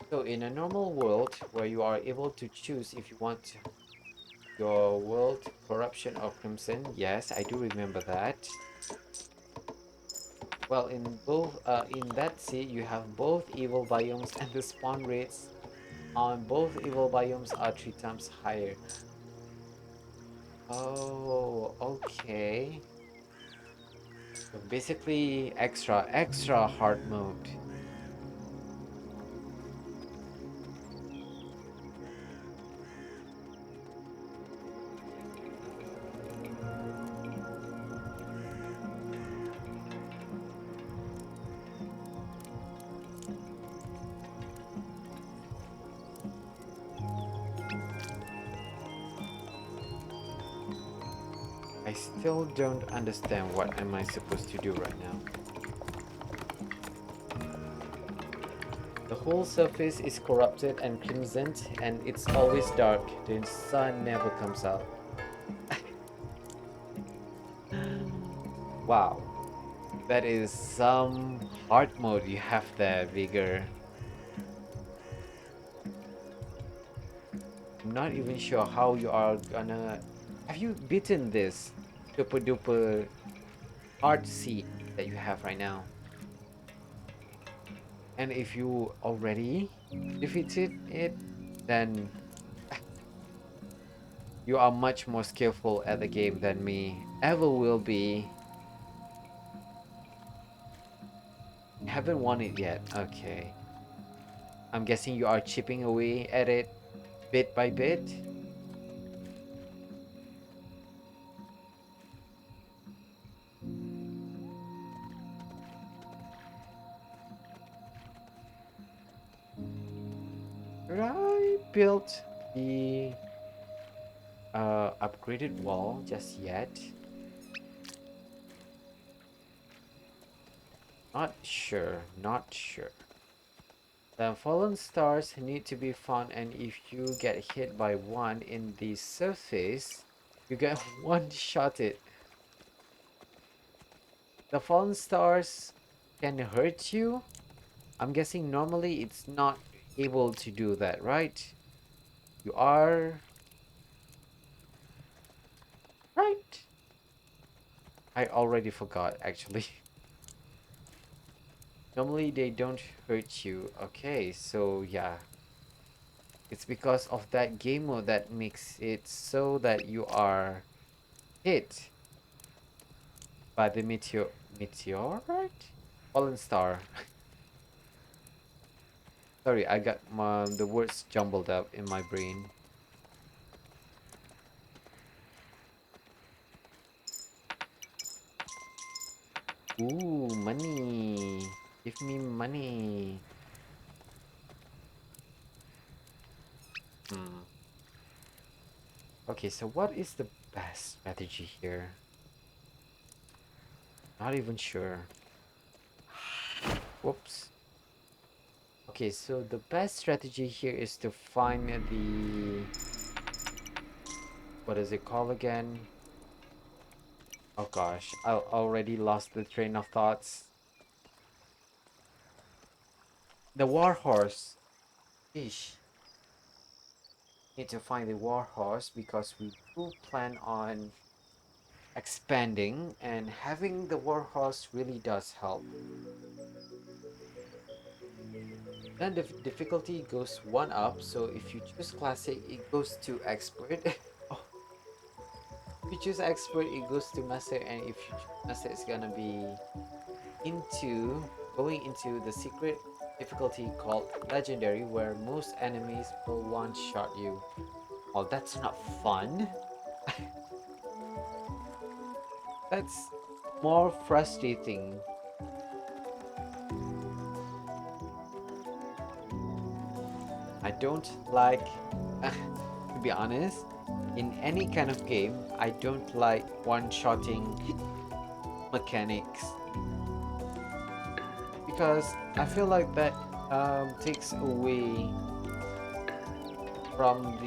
So in a normal world where you are able to choose if you want your world corruption or crimson, yes, I do remember that. Well, in that sea, you have both evil biomes, and the spawn rates on both evil biomes are 3 times higher. Oh, okay. So basically, extra hard mode. I still don't understand what am I supposed to do right now. The whole surface is corrupted and crimsoned, and it's always dark. The sun never comes out. Wow, that is some hard mode you have there, Vigor. I'm not even sure how you are gonna. Have you beaten this super duper hard seed that you have right now? And if you already defeated it, then you are much more skillful at the game than me ever will be. Haven't won it yet. Okay. I'm guessing you are chipping away at it bit by bit. I built the upgraded wall just yet. Not sure. Not sure. The fallen stars need to be found, and if you get hit by one in the surface, you get one-shotted. The fallen stars can hurt you. I'm guessing normally it's not able to do that, right? You are right. I already forgot actually. Normally they don't hurt you. Okay, so yeah. It's because of that game mode that makes it so that you are hit by the meteorite? Fallen star. Sorry, I got the words jumbled up in my brain. Ooh, money. Give me money. Hmm. Okay, so what is the best strategy here? Not even sure. Whoops. Okay, so the best strategy here is to find the... What is it called again? Oh gosh, I already lost the train of thoughts. The war horse. Ish. Need to find the war horse because we do plan on expanding, and having the war horse really does help. Then the difficulty goes one up, so if you choose classic, it goes to expert. Oh, if you choose expert, it goes to master, and if you choose master, it's gonna be into going into the secret difficulty called legendary, where most enemies will one shot you. Oh, that's not fun. That's more frustrating. I don't like, to be honest, in any kind of game, I don't like one-shotting mechanics because I feel like that takes away from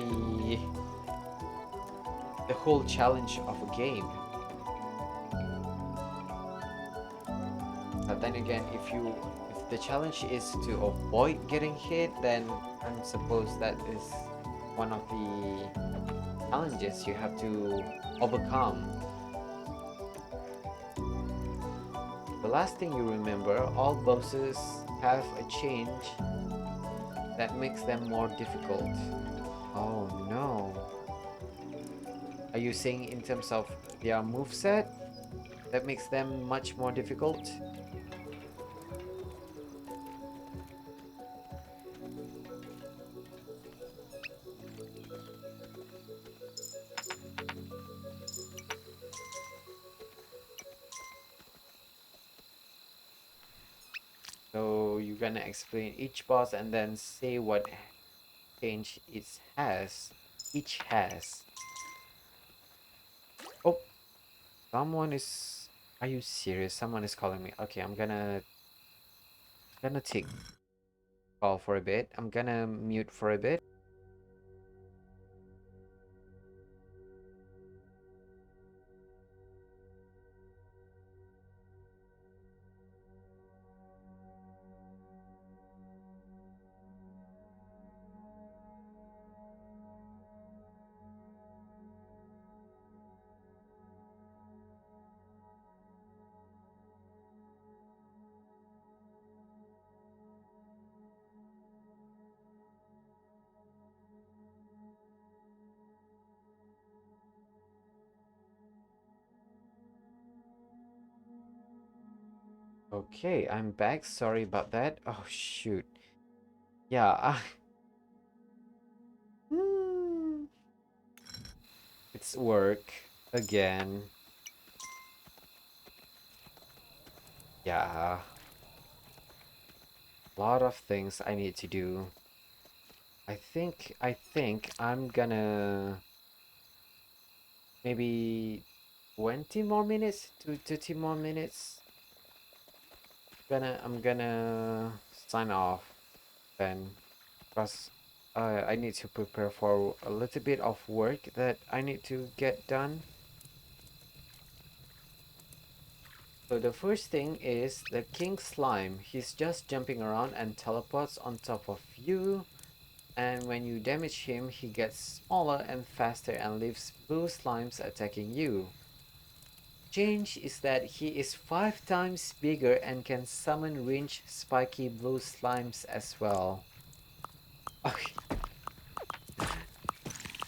the whole challenge of a game. But then again, if the challenge is to avoid getting hit, then I suppose that is one of the challenges you have to overcome. The last thing you remember, all bosses have a change that makes them more difficult. Oh no. Are you saying in terms of their moveset that makes them much more difficult? So you're gonna explain each boss and then say what change it has. Each has. Oh, someone is. Are you serious? Someone is calling me. Okay, I'm gonna take call for a bit. I'm gonna mute for a bit. Okay, I'm back. Sorry about that. Oh, shoot. Yeah, hmm, it's work again. Yeah, a lot of things I need to do. I think I'm gonna maybe 20 more minutes to 30 more minutes. I'm gonna sign off then because I need to prepare for a little bit of work that I need to get done. So the first thing is the king slime. He's just jumping around and teleports on top of you. And when you damage him, he gets smaller and faster and leaves blue slimes attacking you. Change is that he is 5 times bigger and can summon ranged spiky blue slimes as well. Okay,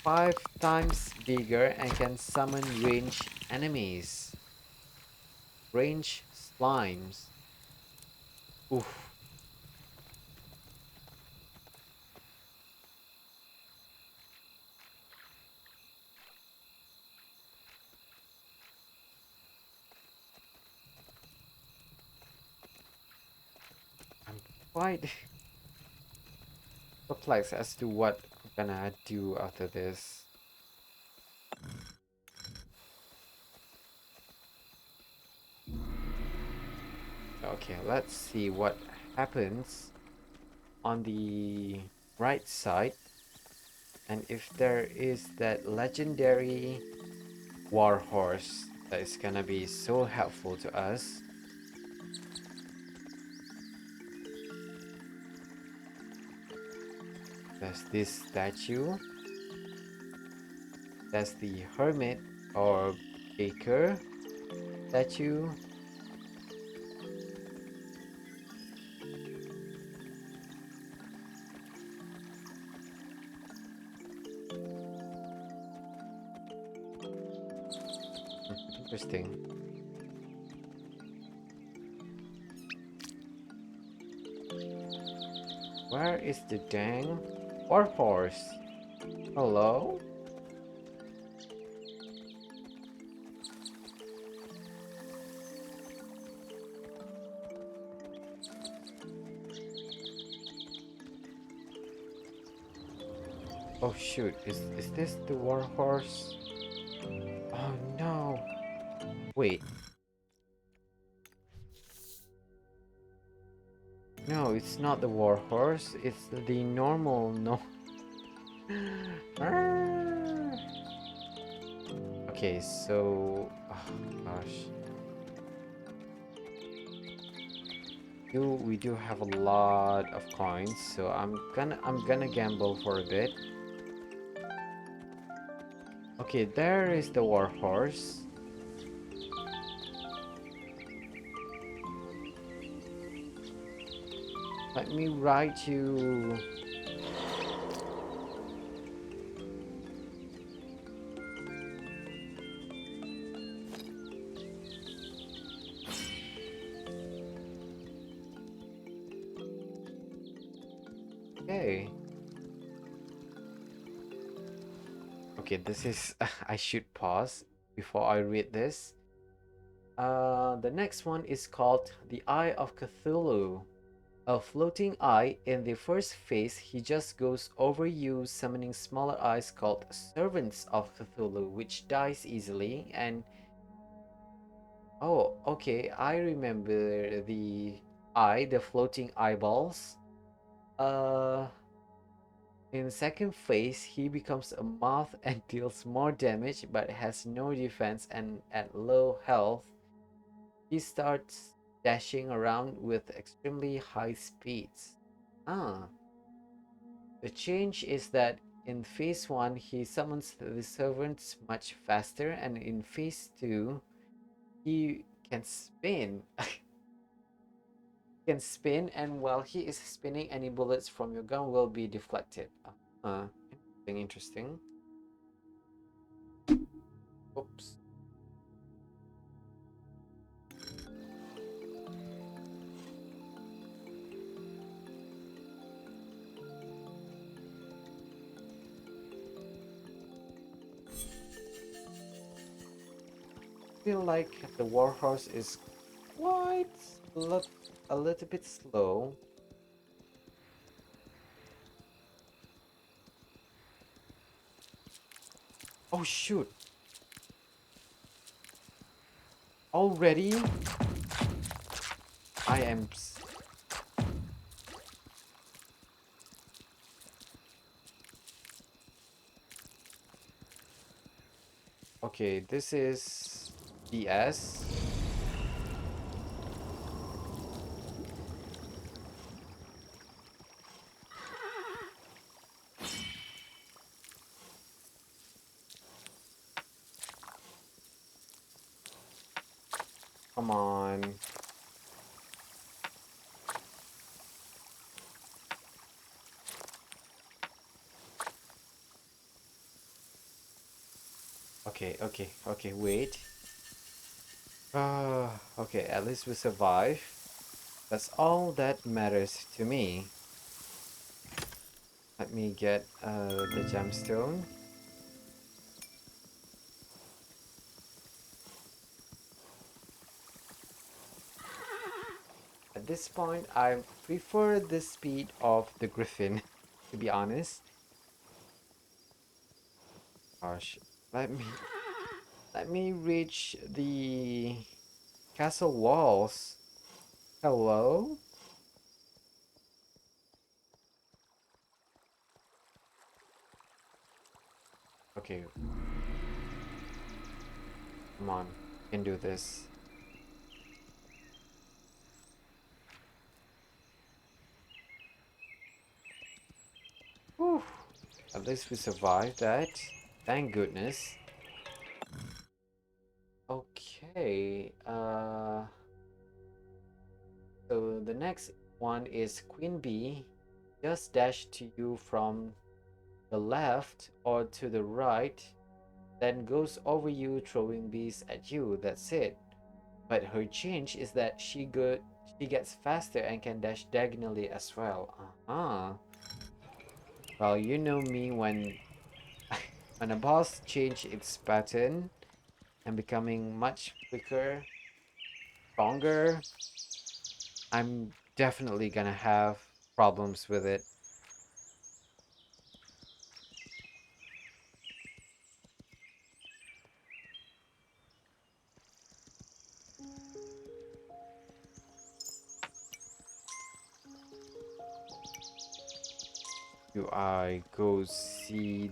5 times bigger and can summon ranged enemies. Ranged slimes. Oof, I'm quite perplexed as to what I'm gonna do after this. Okay, let's see what happens on the right side, and if there is that legendary war horse that is gonna be so helpful to us. There's this statue. That's the hermit or baker statue. Interesting. Where is the dang war horse? Hello? Oh shoot, is this the war horse? Oh no. Wait, no, it's not the war horse. It's the normal no. Ah. Okay, so oh gosh. We do have a lot of coins, so I'm gonna gamble for a bit. Okay, there is the war horse. Let me write you. Okay. Okay, this is I should pause before I read this. The next one is called the Eye of Cthulhu. A floating eye. In the first phase, he just goes over you, summoning smaller eyes called Servants of Cthulhu, which dies easily. And oh, okay, I remember the eye, the floating eyeballs. Uh, in second phase, he becomes a moth and deals more damage, but has no defense and at low health. He starts dashing around with extremely high speeds. Ah, the change is that in phase 1 he summons the servants much faster, and in phase 2 he can spin. Can spin, and while he is spinning, any bullets from your gun will be deflected. Interesting, interesting. Oops. feel like the warhorse is quite lo- a little bit slow. Oh shoot! Already? I am. Okay, this is BS. Come on. Okay, wait. Okay, at least we survive. That's all that matters to me. Let me get the gemstone. At this point, I prefer the speed of the griffin, to be honest. Gosh, let me let me reach the castle walls. Hello? Okay, come on, you can do this. Whew. At least we survived that. Thank goodness. Okay, so the next one is Queen Bee. Just dash to you from the left or to the right, then goes over you throwing bees at you. That's it. But her change is that she gets faster and can dash diagonally as well. Uh-huh. Well, you know me when when a boss change its pattern and becoming much quicker, stronger, I'm definitely gonna have problems with it. Do I go see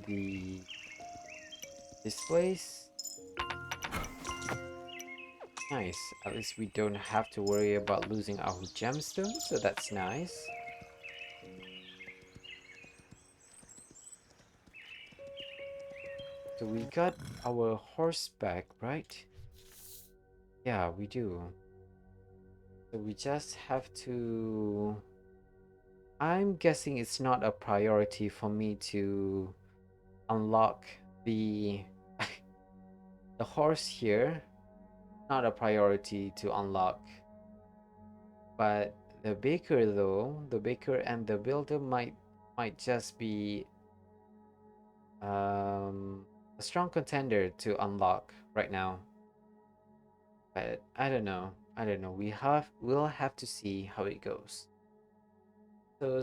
this place? Nice. At least we don't have to worry about losing our gemstones, so that's nice. So we got our horse back, right? Yeah, we do. So we just have to... I'm guessing it's not a priority for me to unlock the the horse here. Not a priority to unlock. But the baker though, the baker and the builder might just be a strong contender to unlock right now. But I don't know. I don't know. We'll have to see how it goes. So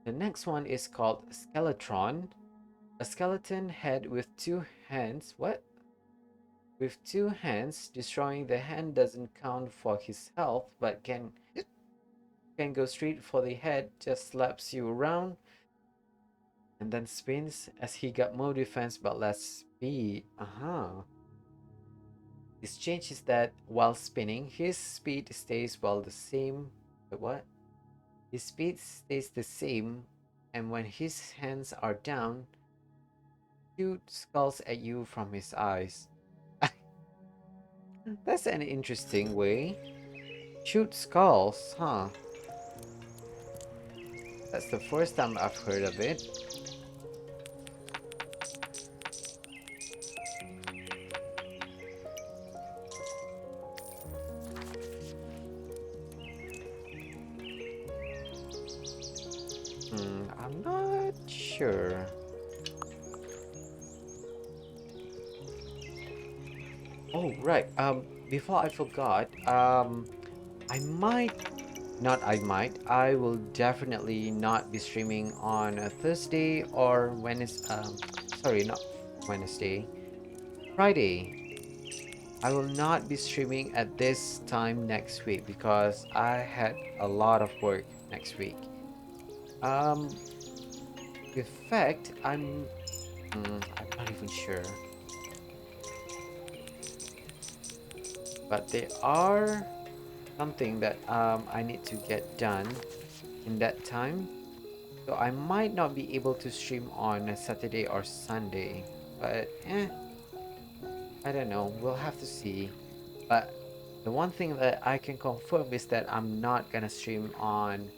the next one is called Skeletron. A skeleton head with two hands. What? With two hands, destroying the hand doesn't count for his health, but can go straight for the head, just slaps you around, and then spins as he got more defense but less speed. His change is that while spinning, his speed stays well the same. Wait, what? His speed stays the same, and when his hands are down, shoot skulls at you from his eyes. That's an interesting way. Shoot skulls, huh? That's the first time I've heard of it. I'm not sure. Oh, right. Before I forgot, I might, not I might, I will definitely not be streaming on a Thursday or Wednesday. Sorry, not Wednesday, Friday. I will not be streaming at this time next week because I had a lot of work next week. Um, in fact, I'm not even sure, but there are something that I need to get done in that time. So I might not be able to stream on a Saturday or Sunday, but I don't know. We'll have to see. But the one thing that I can confirm is that I'm not gonna stream on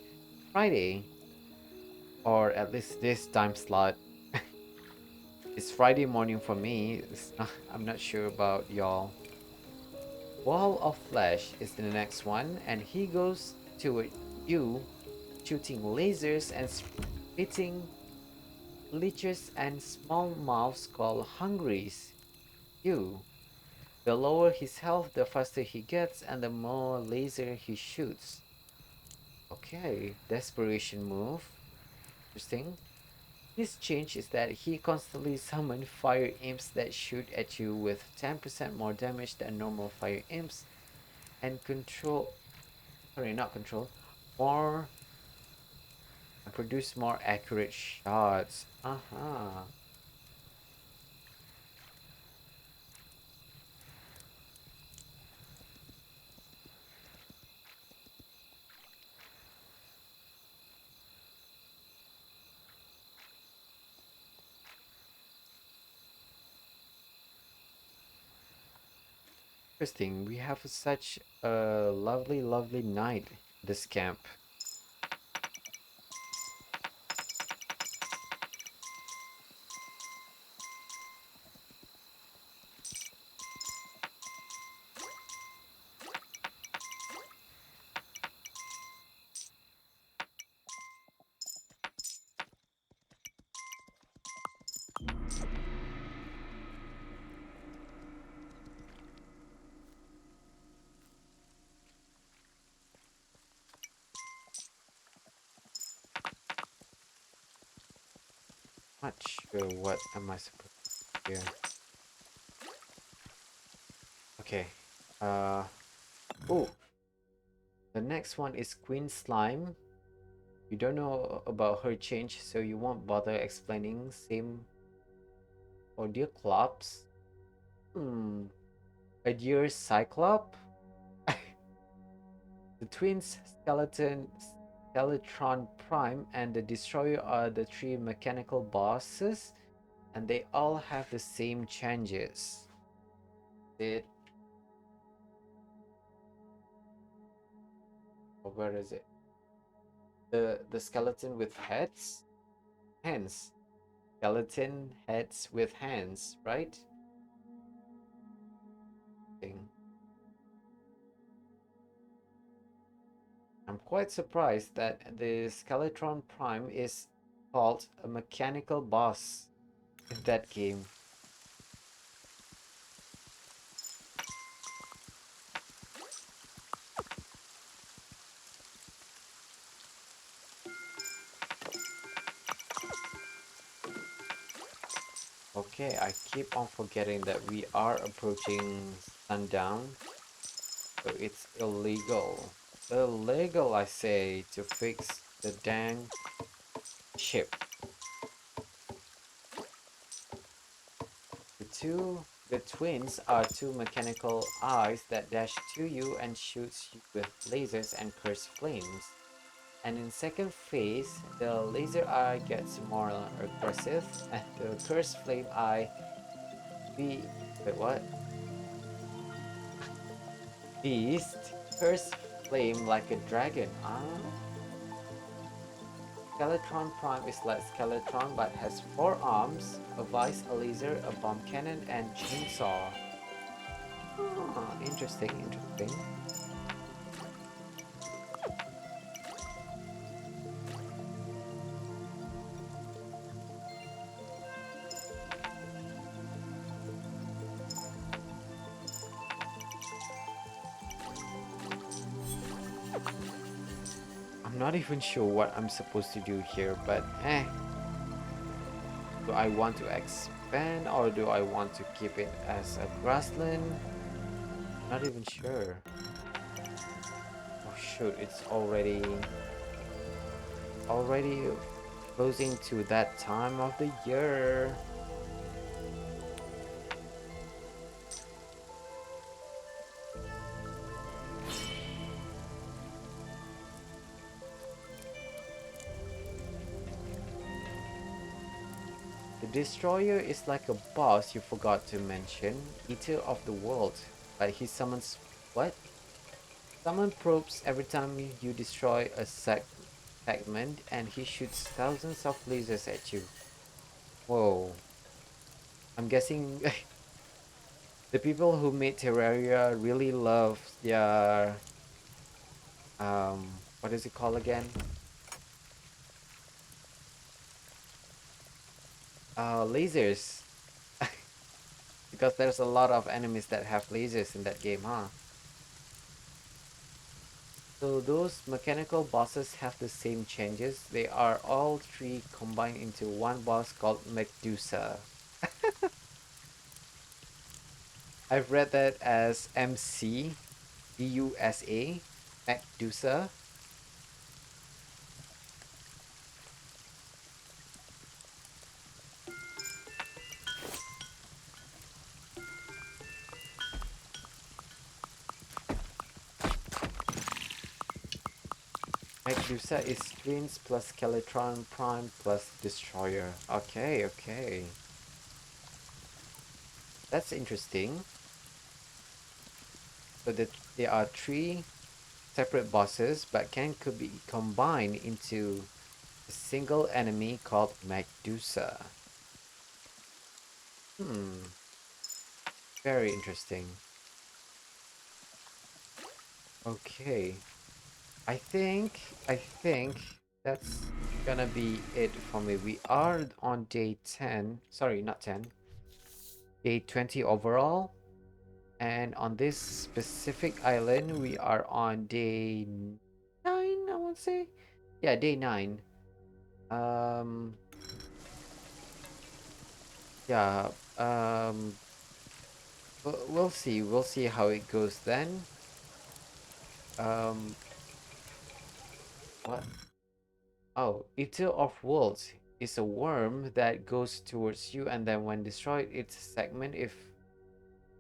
Friday, or at least this time slot. It's Friday morning for me. I'm not sure about y'all. Wall of Flesh is the next one, and he goes to you, shooting lasers and spitting leeches and small mouths called hungries. You. The lower his health, the faster he gets, and the more laser he shoots. Okay, desperation move. Interesting. His change is that he constantly summons fire imps that shoot at you with 10% more damage than normal fire imps, and control, sorry, not control, more, and produce more accurate shots. Uh-huh. Interesting. We have such a lovely, lovely night, this camp. Not sure what am I supposed to do here. Okay. Uh oh, the next one is Queen Slime. You don't know about her change, so you won't bother explaining. Same for Deerclops. Hmm. A deer Cyclop? The twins Skeletron Prime and the Destroyer are the three mechanical bosses, and they all have the same changes. It or where is it? The skeleton with heads? Hands. Skeleton heads with hands, right? Thing. I'm quite surprised that the Skeletron Prime is called a mechanical boss in that game. Okay, I keep on forgetting that we are approaching sundown, so it's illegal. Illegal, I say, to fix the dang ship. The twins are two mechanical eyes that dash to you and shoots you with lasers and curse flames. And in second phase, the laser eye gets more aggressive, and the curse flame eye be wait what? Beast curse flame like a dragon. Ah, Skeletron Prime is like Skeletron but has four arms, a vice, a laser, a bomb cannon, and chainsaw. Ah, interesting, interesting. I'm not even sure what I'm supposed to do here, but do I want to expand or do I want to keep it as a grassland? Not even sure. Oh shoot, it's already closing to that time of the year. The destroyer is like a boss you forgot to mention, eater of the world, but he summons what? Summon probes every time you destroy a segment and he shoots thousands of lasers at you. Whoa. I'm guessing the people who made Terraria really love their what is it called again? Lasers. Because there's a lot of enemies that have lasers in that game, huh? So those mechanical bosses have the same changes. They are all three combined into one boss called Medusa. I've read that as MCDUSA, Medusa. Medusa is Twins plus Skeletron Prime plus Destroyer. Okay, okay. That's interesting. So that there are three separate bosses, but could be combined into a single enemy called Medusa. Hmm, very interesting. Okay. I think that's gonna be it for me. We are on day 10. Sorry, not 10. Day 20 overall. And on this specific island, we are on day 9, I would say. Yeah, day 9. Um yeah, um we'll see. We'll see how it goes then. Um what? Oh, Eater of Worlds is a worm that goes towards you and then when destroyed its segment, if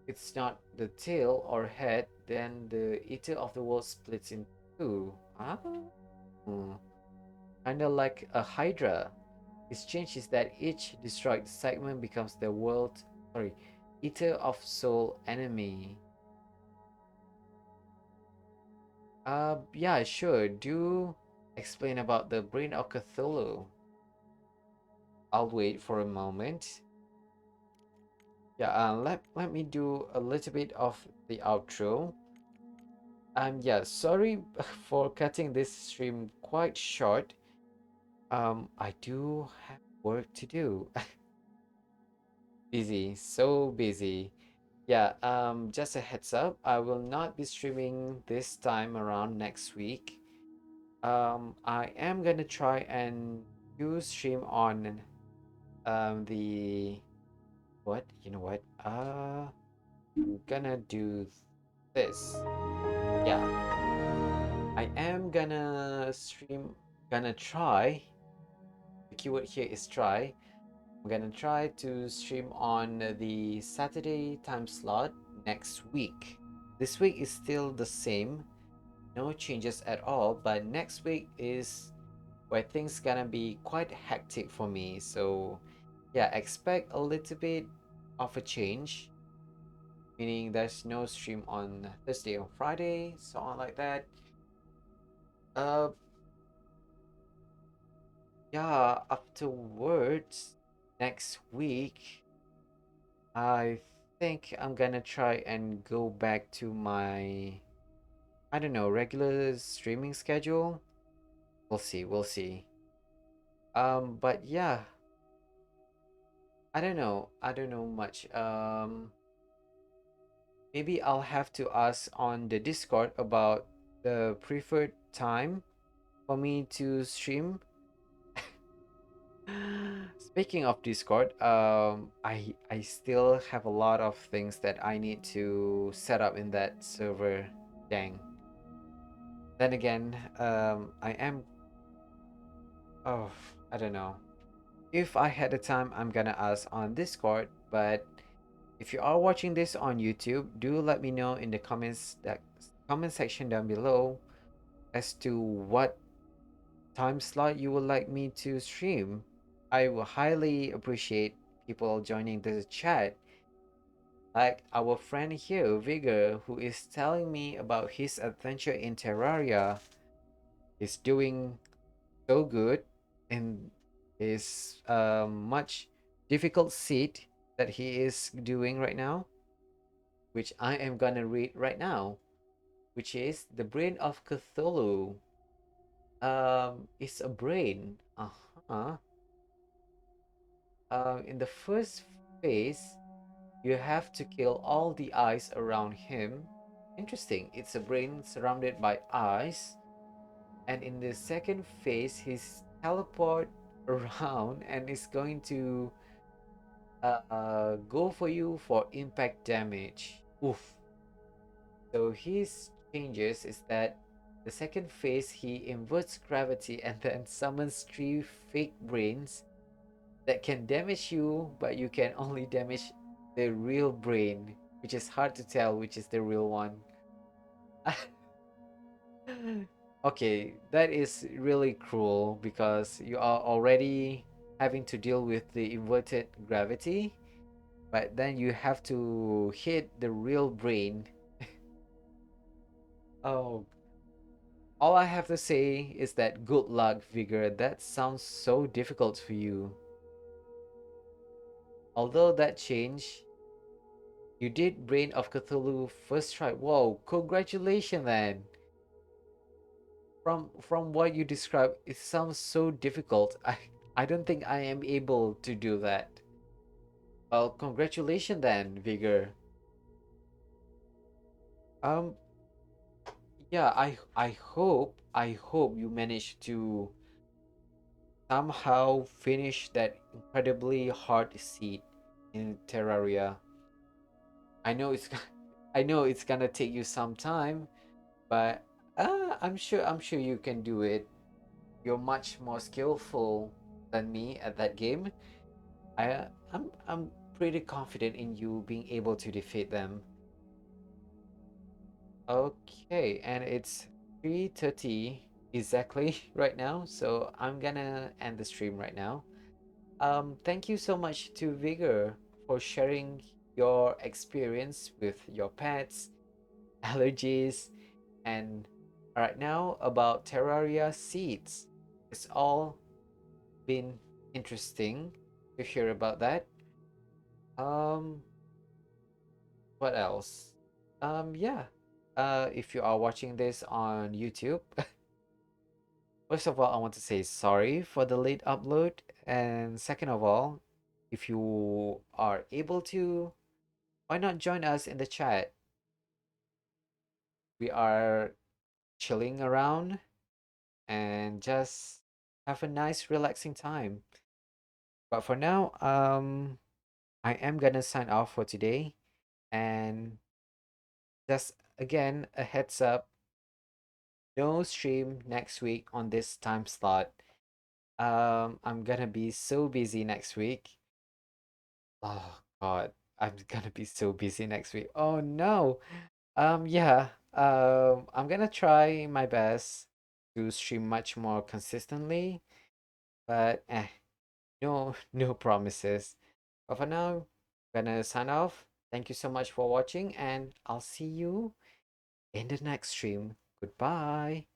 it's not the tail or head, then the Eater of the World splits in two. Ah, kind of like a Hydra. Its change is that each destroyed segment becomes the world, sorry, Eater of Soul enemy. Yeah, sure. Do explain about the Brain of Cthulhu. I'll wait for a moment. Yeah, let me do a little bit of the outro. Yeah, sorry for cutting this stream quite short. I do have work to do. Busy, so busy. Yeah, just a heads up, I will not be streaming this time around next week. I am gonna try and do stream on the what? You know what? I'm gonna do this. Yeah, I am gonna try. The keyword here is try. I'm gonna try to stream on the Saturday time slot next week. This week is still the same, no changes at all, but next week is where things gonna be quite hectic for me. So yeah, expect a little bit of a change, meaning there's no stream on Thursday or Friday, so on like that. Uh, yeah, afterwards, next week, I think I'm gonna try and go back to my, I don't know, regular streaming schedule. We'll see, we'll see. But yeah, I don't know much. Maybe I'll have to ask on the Discord about the preferred time for me to stream. Speaking of Discord, I still have a lot of things that I need to set up in that server. Dang. Then again, I am. Oh, I don't know. If I had the time, I'm gonna ask on Discord. But if you are watching this on YouTube, do let me know in the comment section down below as to what time slot you would like me to stream. I will highly appreciate people joining the chat, like our friend here, Vigor, who is telling me about his adventure in Terraria. He's doing so good in his much difficult seed that he is doing right now, which I am gonna read right now, which is the brain of Cthulhu. It's a brain. Uh-huh. In the first phase, you have to kill all the eyes around him. Interesting. It's a brain surrounded by eyes. And in the second phase, he's teleport around and is going to go for you for impact damage. Oof. So his changes is that the second phase he inverts gravity and then summons three fake brains that can damage you, but you can only damage the real brain, which is hard to tell which is the real one. Okay, that is really cruel because you are already having to deal with the inverted gravity, but then you have to hit the real brain. Oh, all I have to say is that good luck, Vigor. That sounds so difficult for you. Although that change, you did Brain of Cthulhu first try. Whoa, congratulations then. From what you described, it sounds so difficult. I don't think I am able to do that. Well, congratulations then, Vigor. Um, yeah, I hope you manage to somehow finish that incredibly hard seed in Terraria. I know it's I know it's gonna take you some time, but I'm sure you can do it. You're much more skillful than me at that game. I'm pretty confident in you being able to defeat them. Okay, and it's 3:30 exactly right now, so I'm gonna end the stream right now. Thank you so much to Vigor for sharing your experience with your pets, allergies, and right now about Terraria seeds. It's all been interesting to hear about that. Um, what else? Yeah. If you are watching this on YouTube, first of all, I want to say sorry for the late upload, and second of all, if you are able to, why not join us in the chat? We are chilling around and just have a nice, relaxing time. But for now, I am gonna sign off for today, and just again a heads up, no stream next week on this time slot. I'm gonna be so busy next week. Oh God, I'm gonna be so busy next week. Oh no. Yeah. I'm gonna try my best to stream much more consistently, but no, no promises. But for now, gonna sign off. Thank you so much for watching, and I'll see you in the next stream. Goodbye.